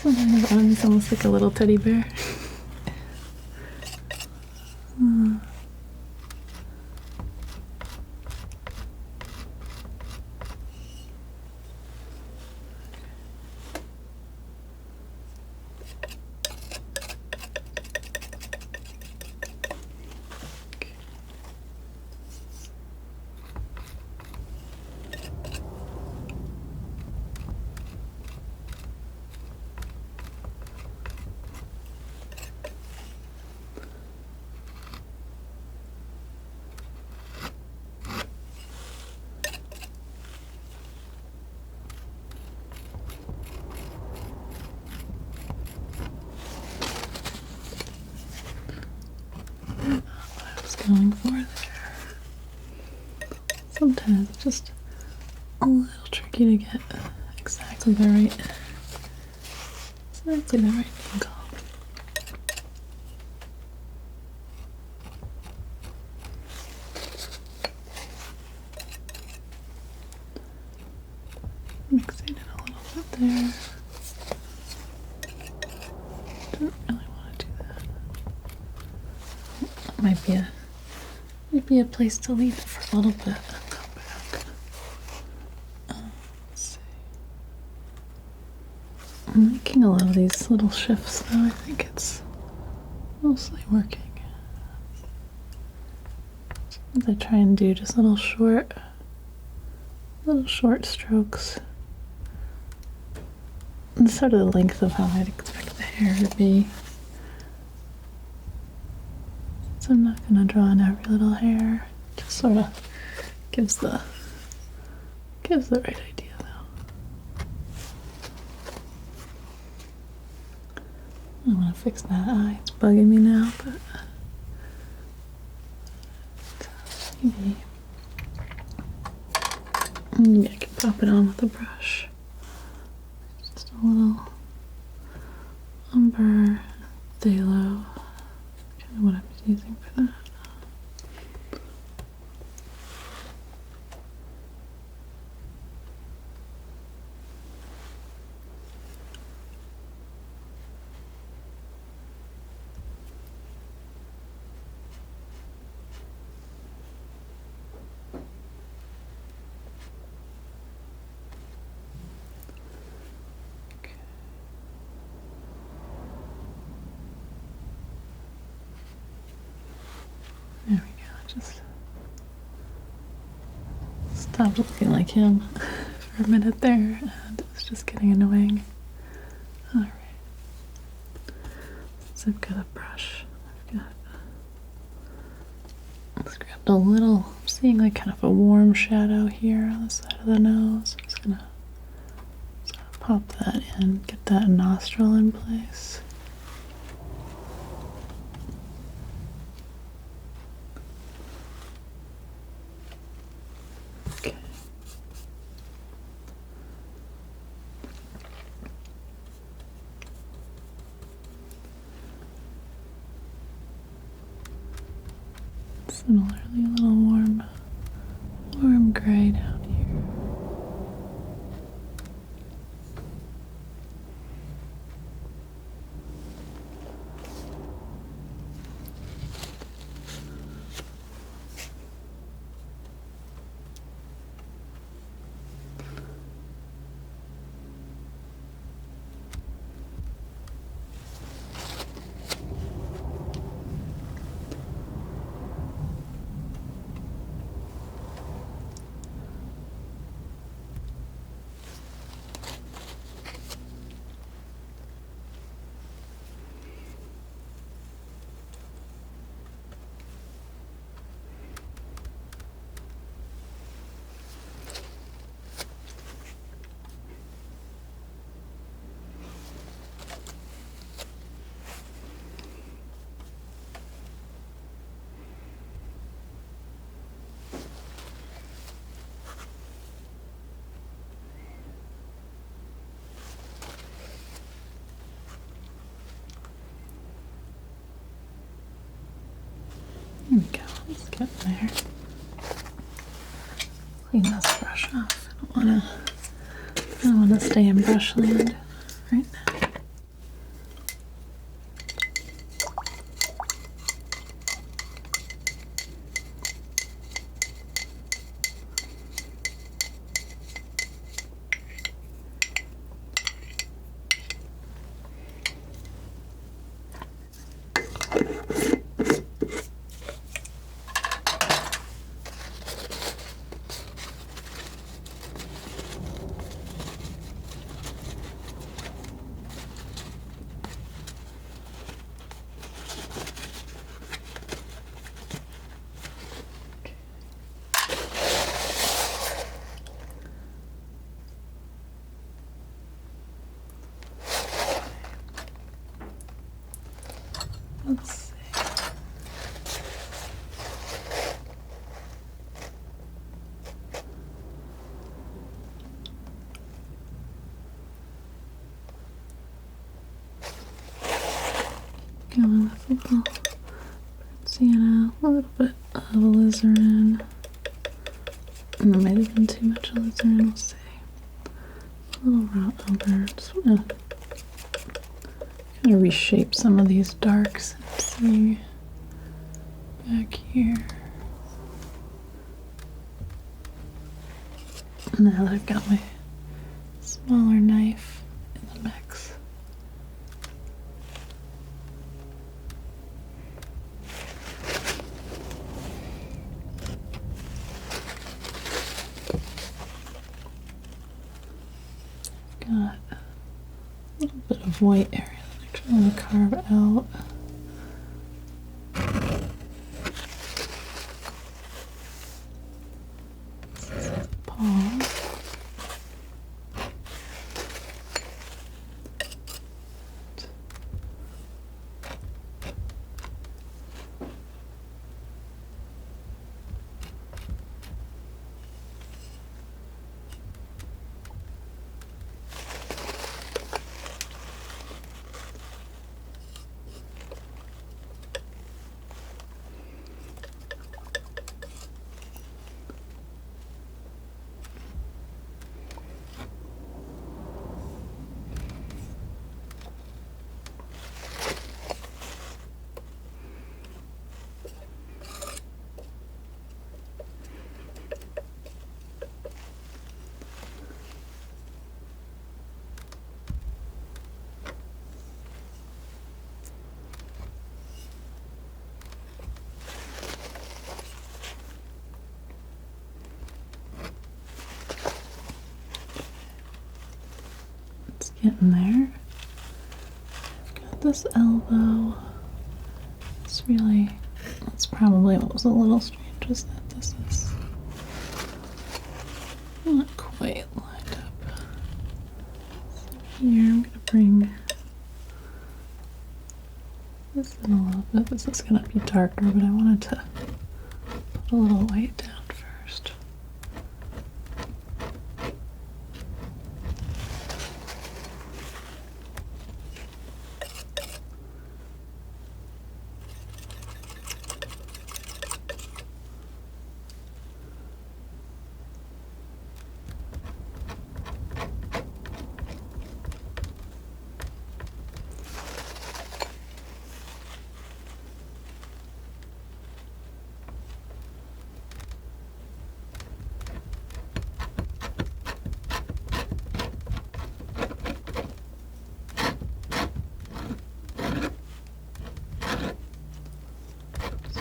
Sometimes it's almost like a little teddy bear. Going for there. Sometimes it's just a little tricky to get exactly the right angle. Mixing it a little bit there. Don't really want to do that. That might be a place to leave it for a little bit and come back. Let's see. I'm making a lot of these little shifts though. I think it's mostly working. Sometimes I try and do just little short strokes. And sort of the length of how I'd expect the hair to be. So I'm not going to draw on every little hair. Just sort of gives the right idea though. I want to fix that eye. It's bugging me now, but maybe I can pop it on with a brush. Just a little umber phthalo. Kind of what I'm using for that. There we go, just stopped looking like him for a minute there, and it was just getting annoying. Alright, since I've got a brush, I've grabbed a little, I'm seeing like kind of a warm shadow here on the side of the nose. I'm just gonna sort of pop that in, get that nostril in place. Similarly, a little warm gray down here. There we go, let's get there. Clean this brush off. I don't wanna stay in brush land right now. little sienna, a little bit of alizarin. It might have been too much alizarin, we'll see. A little raw ochre. Just want to kind of reshape some of these darks and see back here. Now that I've got my smaller knife in the mix. Got a little bit of white area that I actually want to carve out. This is the paw. Getting there. I've got this elbow. That's probably what was a little strange, is that this is not quite lined up. So here I'm going to bring this in a little bit. This is going to be darker, but I wanted to put a little white down first.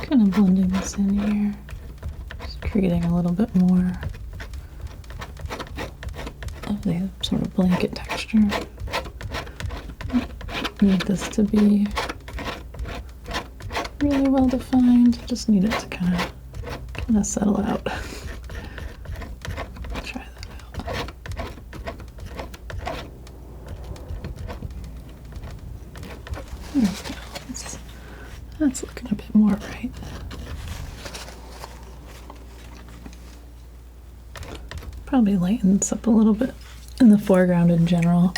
Kind of blending this in here, just creating a little bit more of the sort of blanket texture. Need this to be really well defined. Just need it to kind of settle out. Try that out. There we go. That's looking a bit more right. Probably lightens up a little bit in the foreground in general.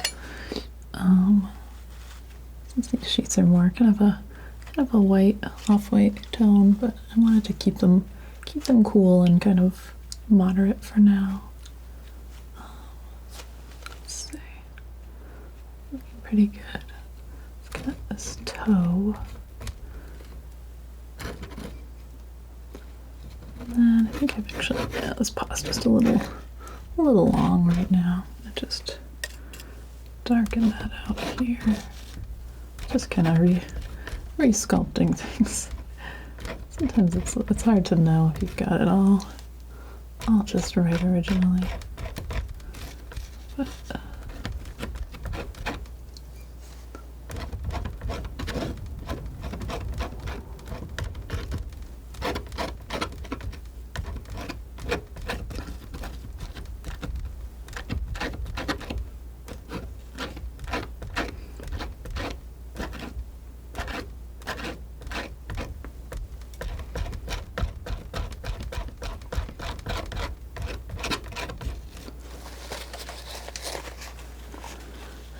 Since these sheets are more kind of a white, off-white tone, but I wanted to keep them cool and kind of moderate for now. Let's see, looking pretty good. I've got this toe. And I think I've actually, this paw's just a little long right now. I just darken that out here. Just kind of re-sculpting things. Sometimes it's hard to know if you've got it all just right originally. But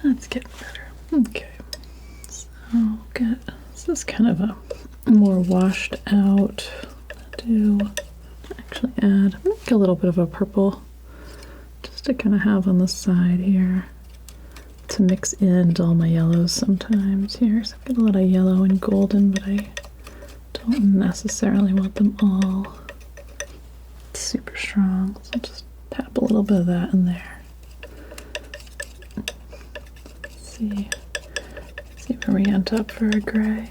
that's getting better. Okay, so is kind of a more washed out. Do actually add like a little bit of a purple just to kind of have on the side here to mix into all my yellows sometimes here. So I've got a lot of yellow and golden, but I don't necessarily want them all super strong. So I'll just tap a little bit of that in there. See where we end up for a gray.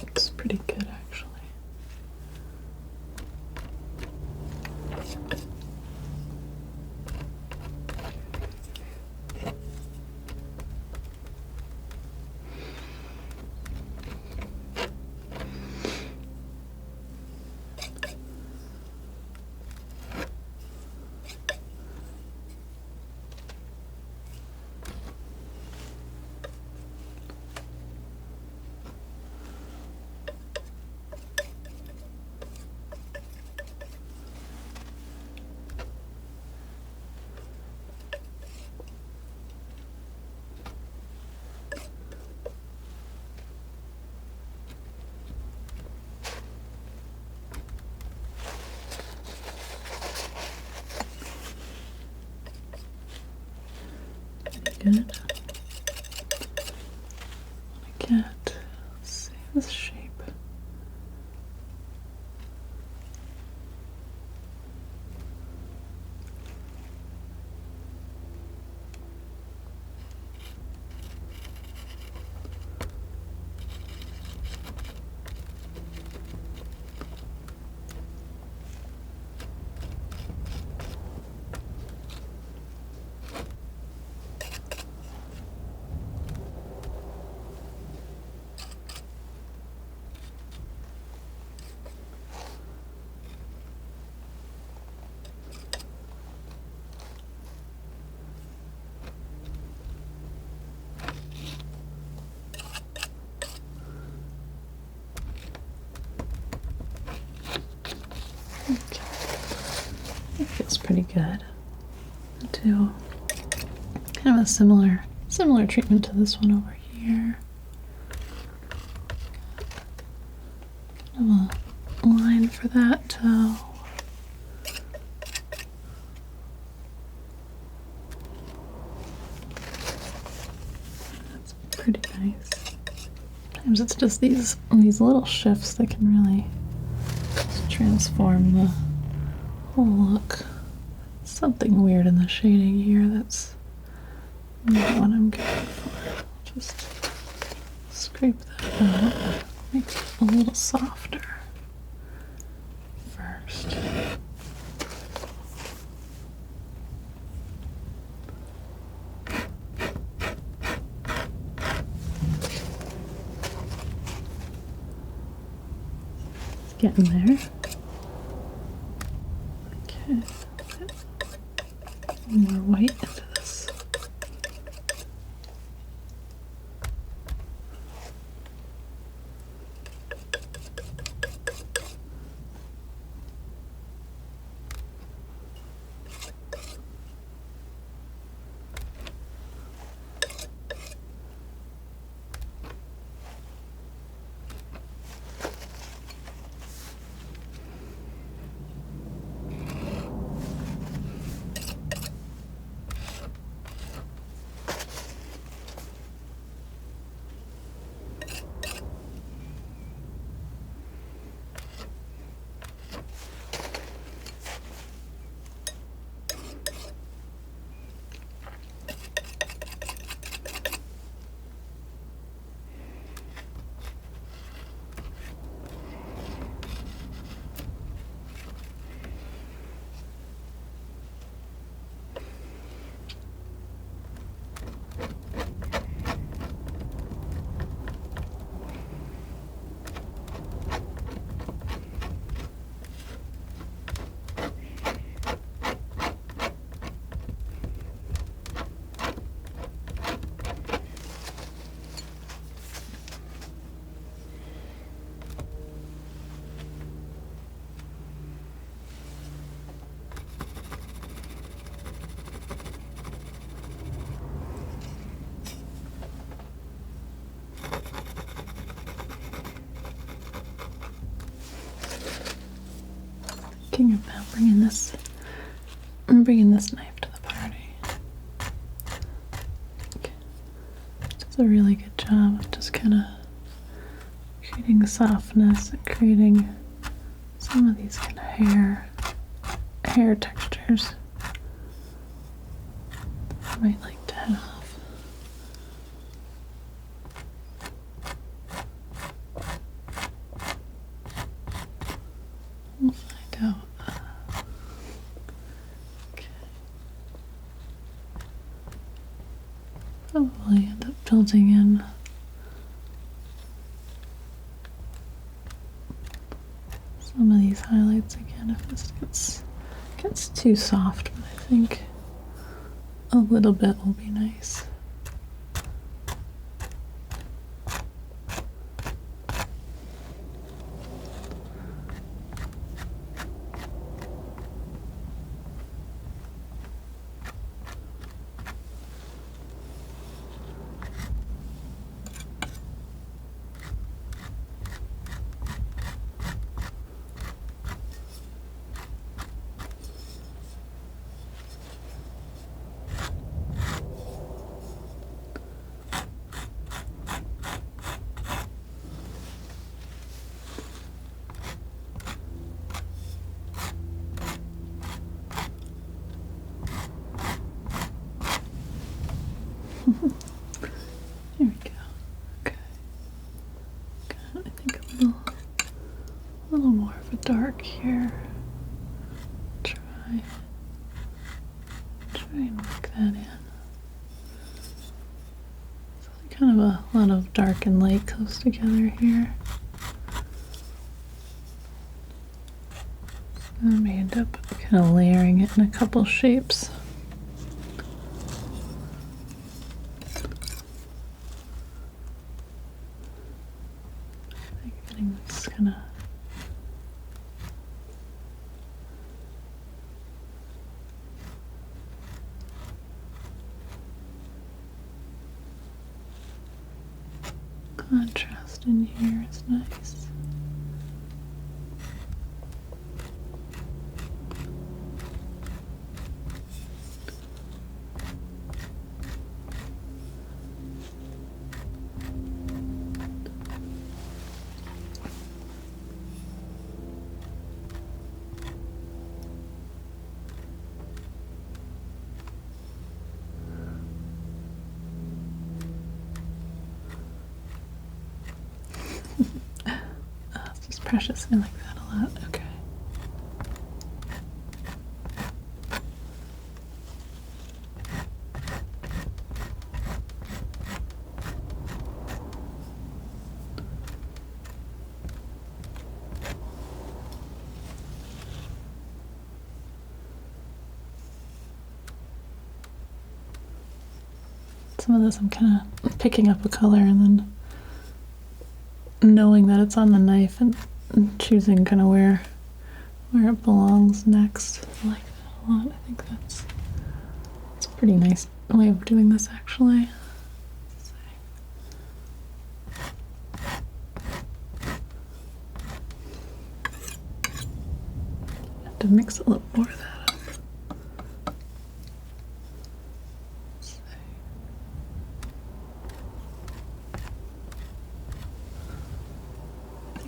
Looks pretty good, actually. Good. I get, let's see this shape. It feels pretty good. Do kind of a similar treatment to this one over here. Kind of a line for that toe. That's pretty nice. Sometimes it's just these little shifts that can really just transform the whole look. Something weird in the shading here that's not what I'm going for. Just scrape that out, make it a little softer first. It's getting there. Okay. More white into this. thinking about bringing this. I'm bringing this knife to the party. Okay. It does a really good job of just kind of creating softness and creating some of these kind of hair textures. I might like to have. We'll find out. Okay. Probably end up building in some of these highlights again if this gets too soft, but I think a little bit will be nice. There we go. Okay. Got, I think a little more of a dark here. Try and work that in. So kind of a lot of dark and light close together here. So I may end up kind of layering it in a couple shapes. Just kind of contrast in here is nice. It's just precious. I like that a lot. Okay. Some of this I'm kind of picking up a color and then knowing that it's on the knife and choosing kind of where it belongs next. I like that a lot. I think that's a pretty nice way of doing this actually. Have to mix a little more of that up.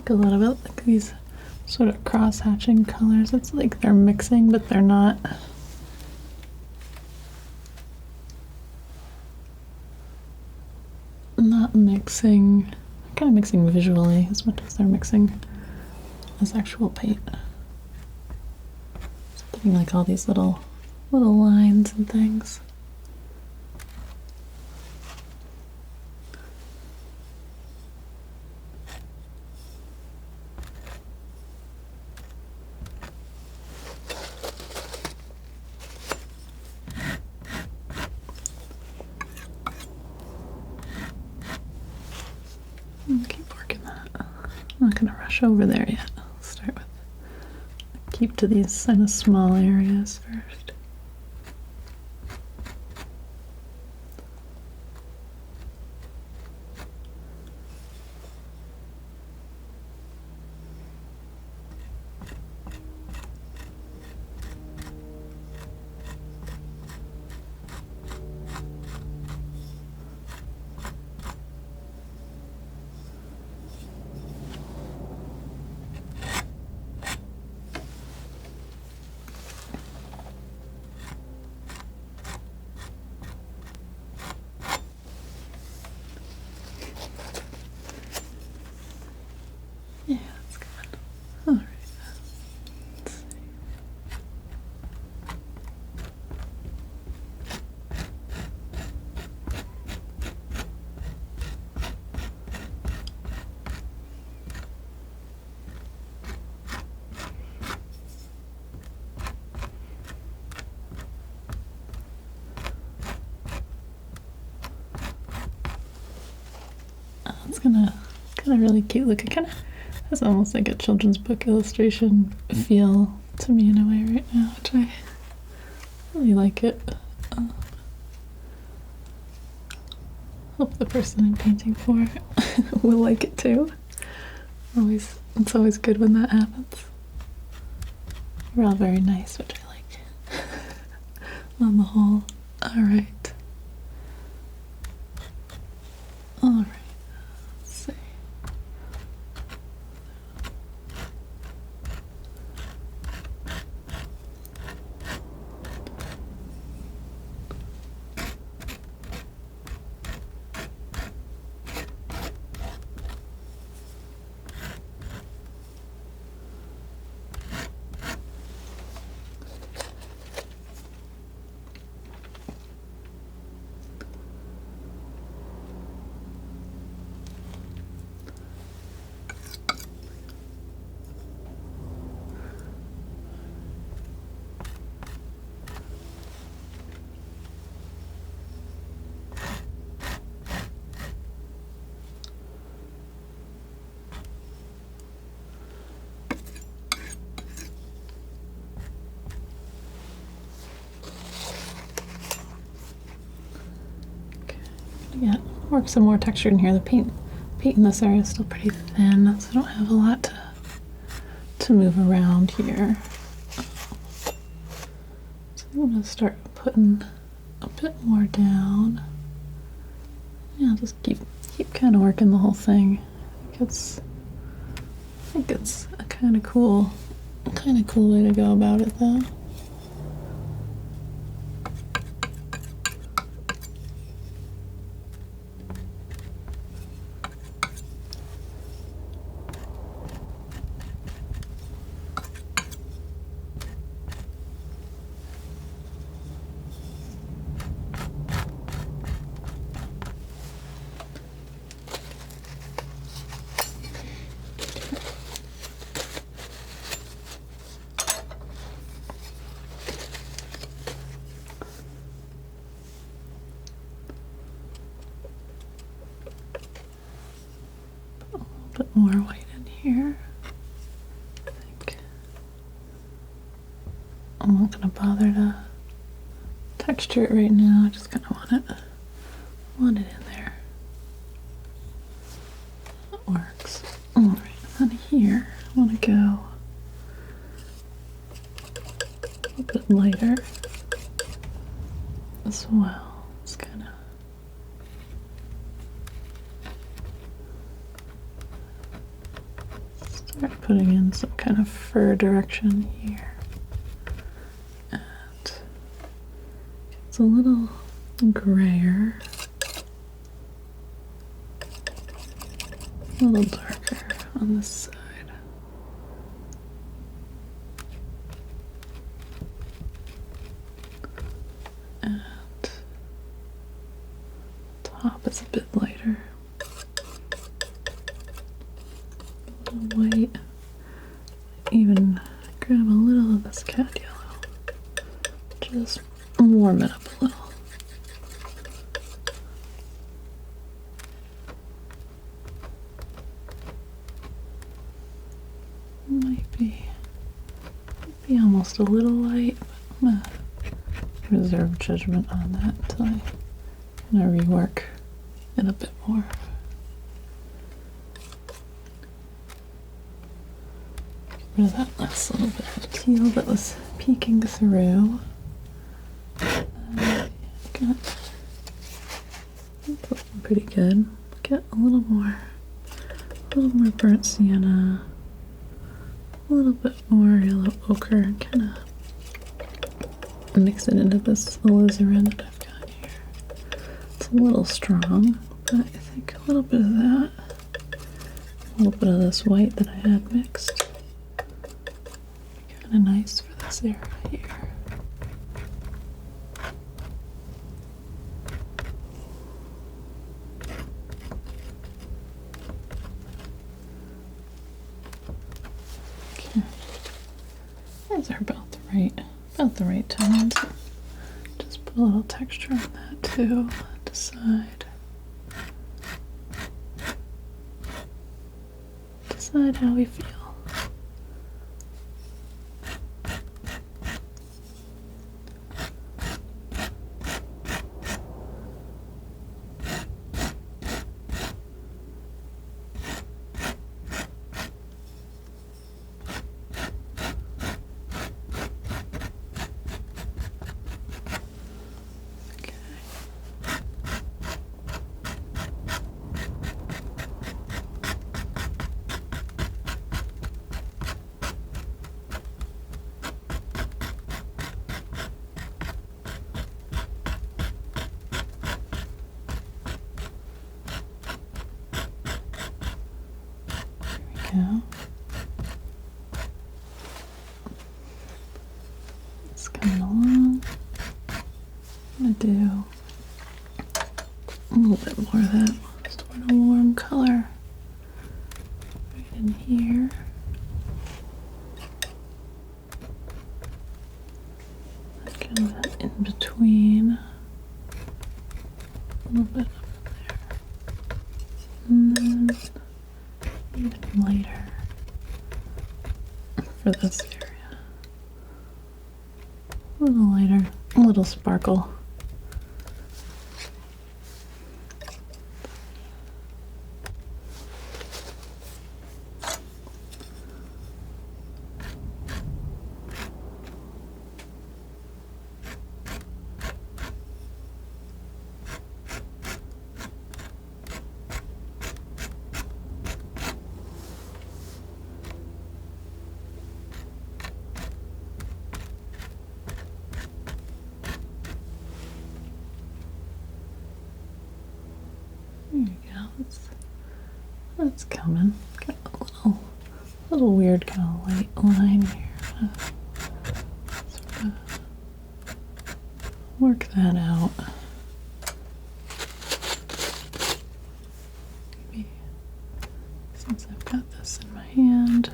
A lot of it, like these sort of cross-hatching colors, it's like they're mixing, but they're not. Not mixing, kind of mixing visually as much as they're mixing as actual paint. Just putting like all these little lines and things. Keep working that. I'm not going to rush over there yet. I'll start with, keep to these kind of small areas first. it's kind of really cute. Look, it kind of has almost like a children's book illustration feel to me in a way right now, which I really like it. Hope the person I'm painting for will like it too. It's always good when that happens. We're all very nice, which I like. On the whole. Alright. Alright. Let's see. Yeah, work some more texture in here. The paint in this area is still pretty thin, so I don't have a lot to move around here. So I'm gonna start putting a bit more down. Yeah, just keep kind of working the whole thing. I think it's a kind of cool way to go about it, though. Bit more white in here. I think I'm not gonna bother to texture it right now. I just kind of want it in there. That works. All right, and then here I want to go a bit lighter as well. It's kind of start putting in some kind of fur direction here. And it's a little grayer, a little darker on this side. And top is a bit lighter. White, even grab a little of this cat yellow, just warm it up a little. Might be almost a little light, but I'm gonna reserve judgment on that until I kind of rework it a bit more. Rid of that last little bit of teal that was peeking through. Got that's looking pretty good. Get a little more burnt sienna, a little bit more yellow ochre, and kind of mix it into this alizarin that I've got here. It's a little strong, but I think a little bit of that, a little bit of this white that I had mixed. Kind of nice for this area here. Okay, those are about the right tones. Just put a little texture on that too. Decide. decide how we feel. Go. It's coming along. I'm gonna do a little bit more of that sort of warm color right in here. Kind of that in between. A little bit up there. And then even lighter for this area. A little lighter, a little sparkle. There you go. That's coming. Got a little weird kind of light line here. Sort of work that out. Maybe since I've got this in my hand,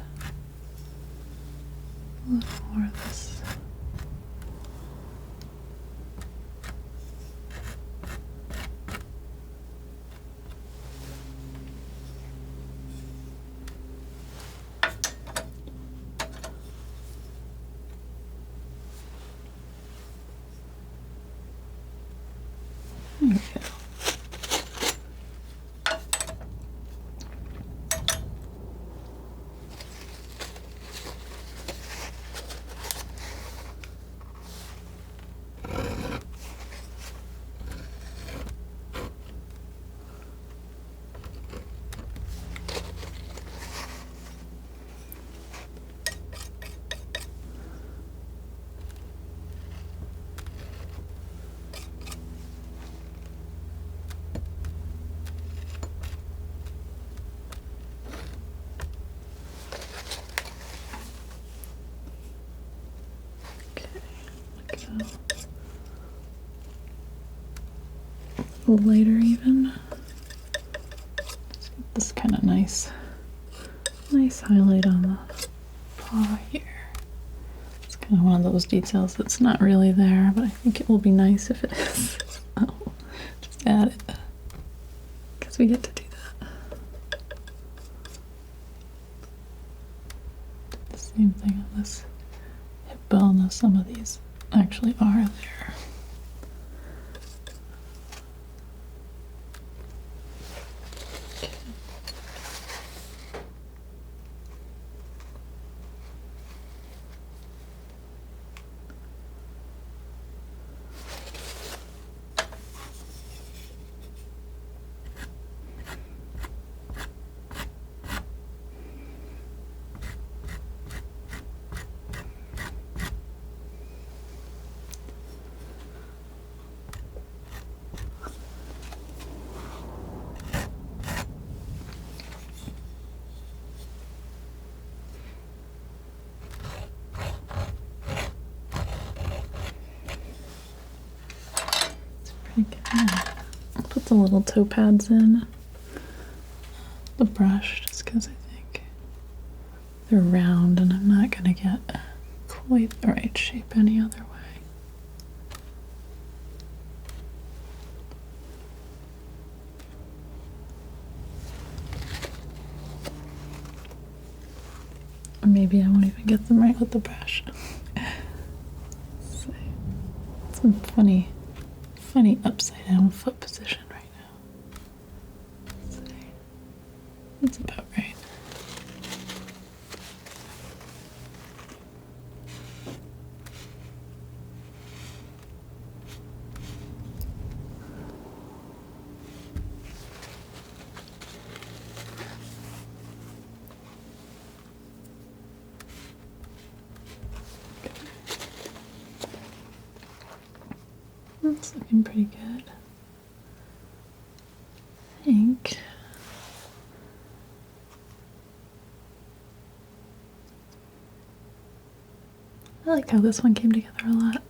a little more of this. There we go. A little later even. Let's get this kind of nice highlight on the paw here. It's kind of one of those details that's not really there, but I think it will be nice if it is. Oh, just add it, because we get to do that. The same thing on this hip bone, though some of these actually are there. I'll put the little toe pads in the brush just because I think they're round and I'm not going to get quite the right shape any other way. Or maybe I won't even get them right with the brush. See. Some funny upside down foot position right now. See. That's about right. That's looking pretty good. I think. I like how this one came together a lot.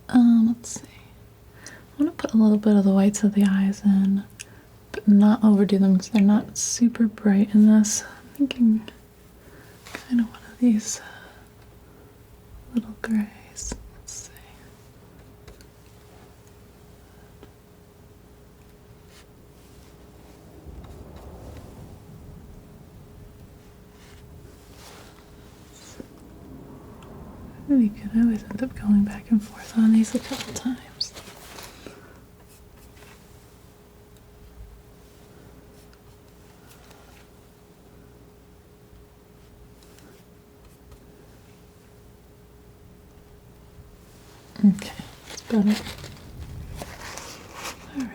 Let's see. I want to put a little bit of the whites of the eyes in, but not overdo them because they're not super bright in this. I'm thinking kind of one of these little grays. Let's see. Really good. I always end up going back and forth on these a couple times. Okay, that's better. All right.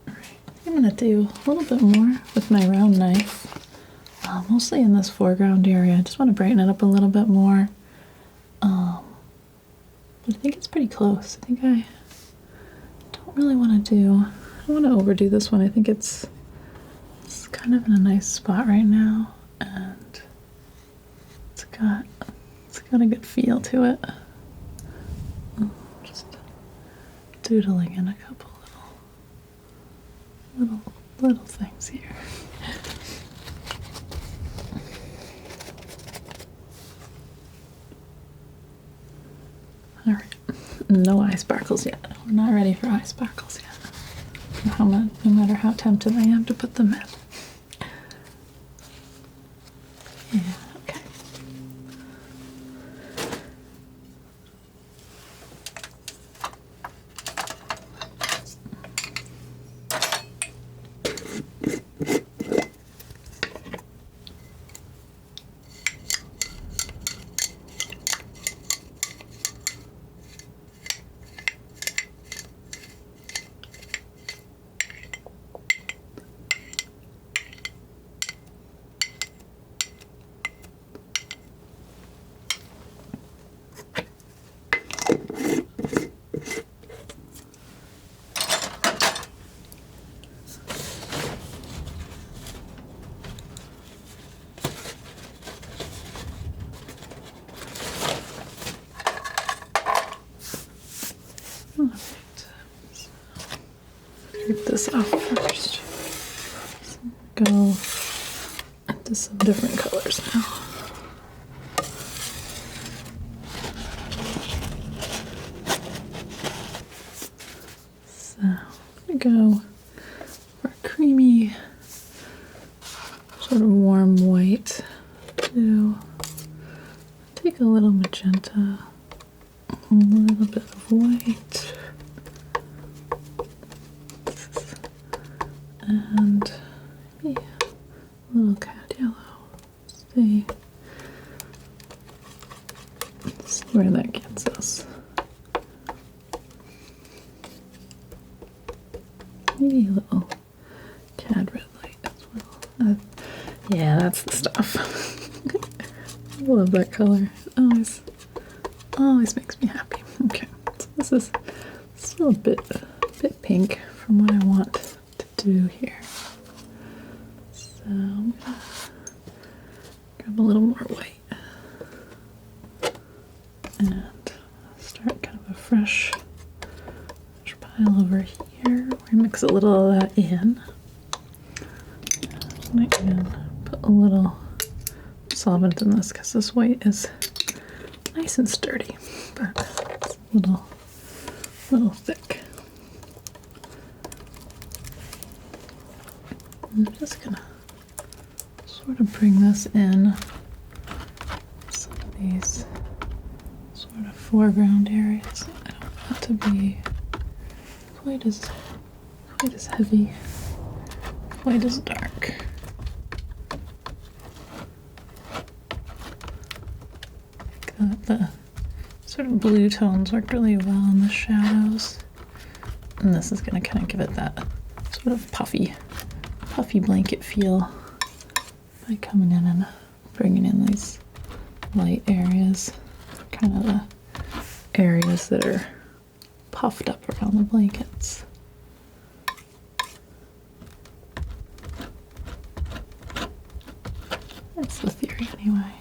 All right. I'm gonna do a little bit more with my round knife. Mostly in this foreground area. I just want to brighten it up a little bit more. But I think it's pretty close. I think I don't really want to I don't want to overdo this one. I think it's kind of in a nice spot right now, and it's got a good feel to it. Just doodling in a couple little things here. Alright, no eye sparkles yet. We're not ready for eye sparkles yet. No matter how tempted I am to put them in. Yeah, okay. Take this off first. So go into some different colors now. So I'm gonna go for a creamy, sort of warm white. Take a little magenta, a little bit of white. And maybe a little cat yellow. See where that gets us. Maybe a little cad red light as well. Yeah, that's the stuff. I love that color. It always makes me happy. Okay, so this is still a bit pink from what I want do here. So I'm gonna grab a little more white and start kind of a fresh pile over here. We're gonna mix a little of that in. And I can put a little solvent in this because this white is nice and sturdy, but it's a little thick. I'm just gonna sort of bring this in some of these sort of foreground areas. I don't want it to be quite as heavy, quite as dark. The sort of blue tones worked really well in the shadows. And this is going to kind of give it that sort of puffy blanket feel by coming in and bringing in these light areas, kind of the areas that are puffed up around the blankets. That's the theory anyway.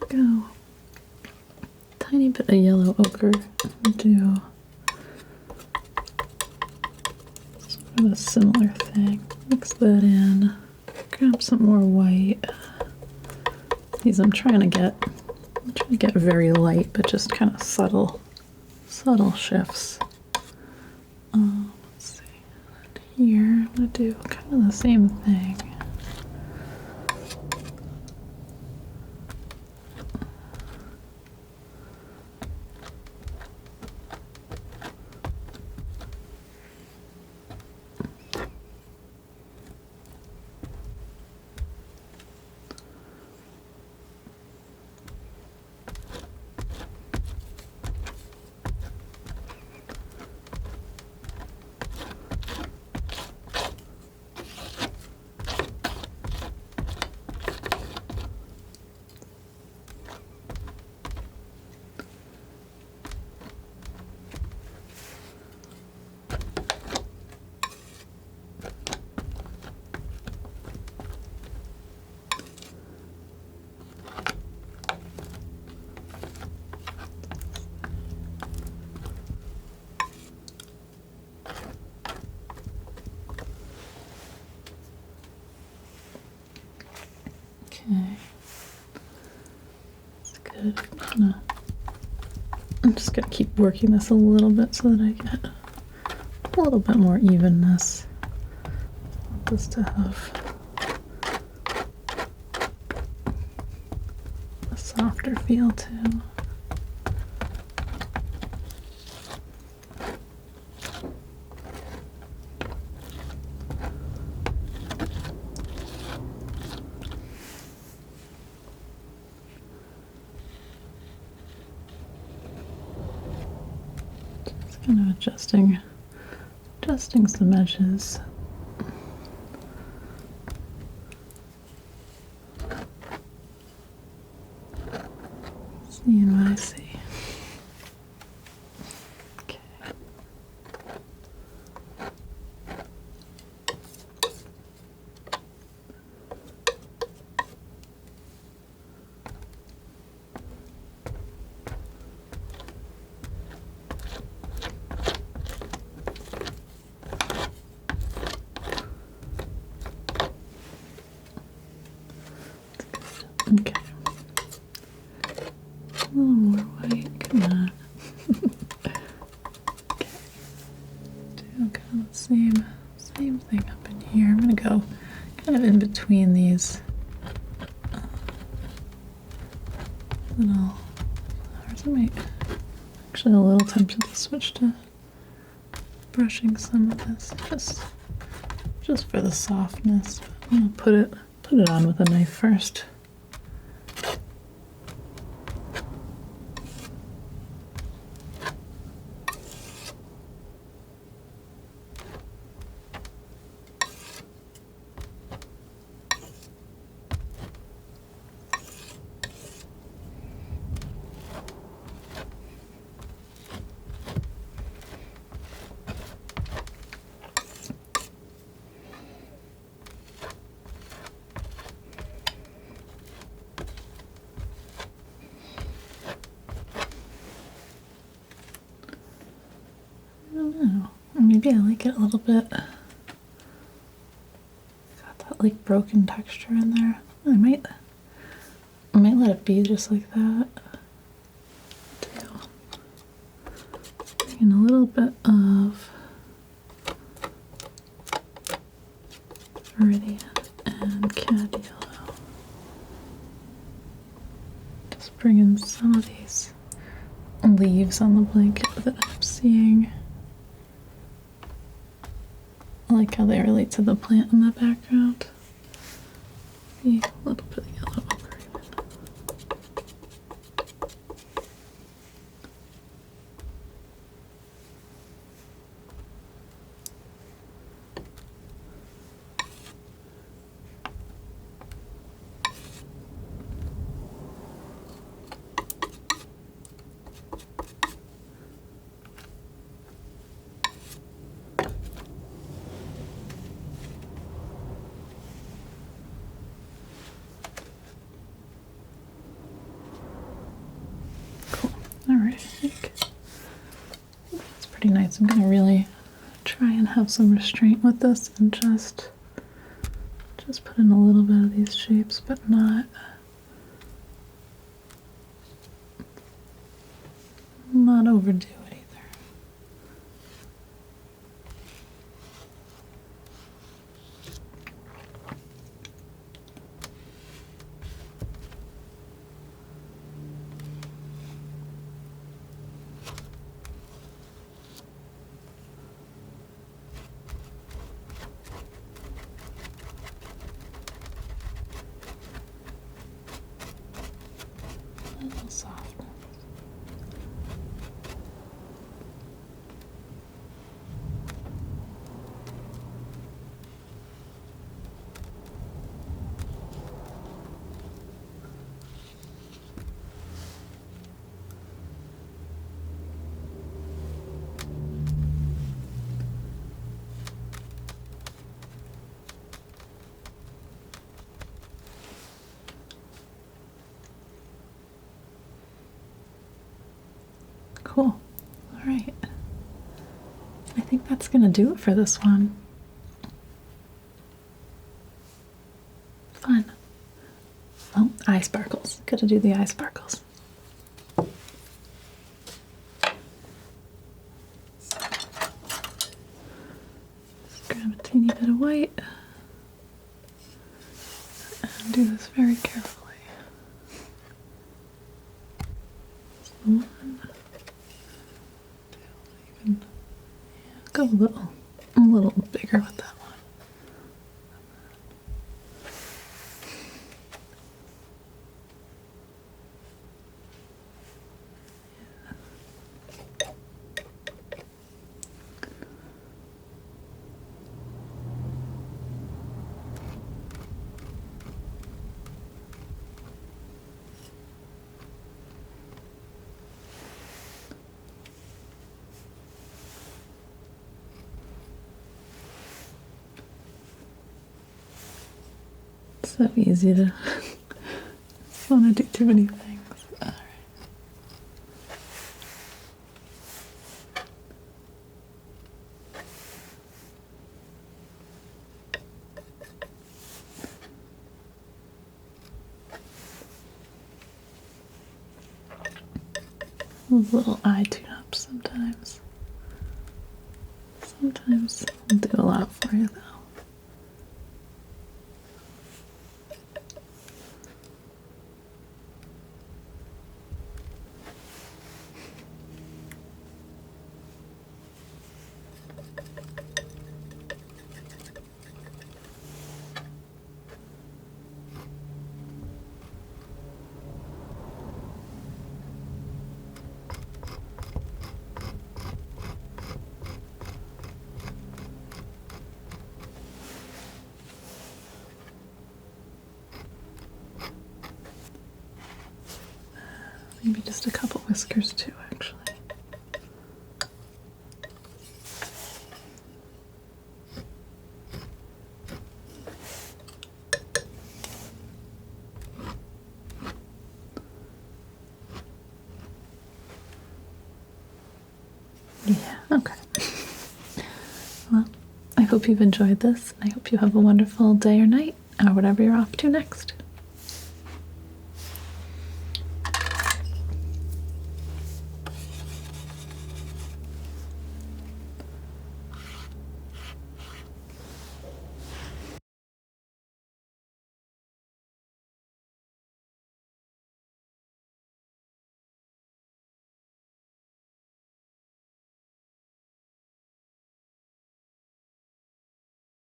Go. Tiny bit of yellow ochre. Do sort of a similar thing. Mix that in. Grab some more white. These I'm trying to get very light, but just kind of subtle shifts. Let's see. Here I'm gonna do kind of the same thing. Okay, that's good. I'm just gonna keep working this a little bit so that I get a little bit more evenness. I want this to have a softer feel too. Kind of adjusting some edges. Seeing what I see. Okay. Okay. A little more white. Come on. Okay. Do kind of the same thing up in here. I'm gonna go kind of in between these little flowers. I might actually a little tempted to switch to brushing some of this just for the softness. I'm gonna put it on with a knife first. maybe I like it a little bit. Got that like broken texture in there. I might let it be just like that. Too. And a little bit of Meridian and Cad Yellow. Just bring in some of these leaves on the blanket that I'm seeing. I like how they relate to the plant in the background. Maybe a little bit of yellow ochre even. Alright, I think that's pretty nice. I'm gonna really try and have some restraint with this and just put in a little bit of these shapes, but not overdo it either. A little softness. Cool. All right. I think that's going to do it for this one. Fun. Oh, eye sparkles. Gotta do the eye sparkles. Just grab a teeny bit of white and do this very carefully. Just the one. Even go a little bigger with that one. So easy to want to do too many things. All right. Those little eye tune-ups sometimes. Sometimes will do a lot for you though. Maybe just a couple whiskers too, actually. Yeah, okay. hope you've enjoyed this, and I hope you have a wonderful day or night, or whatever you're off to next.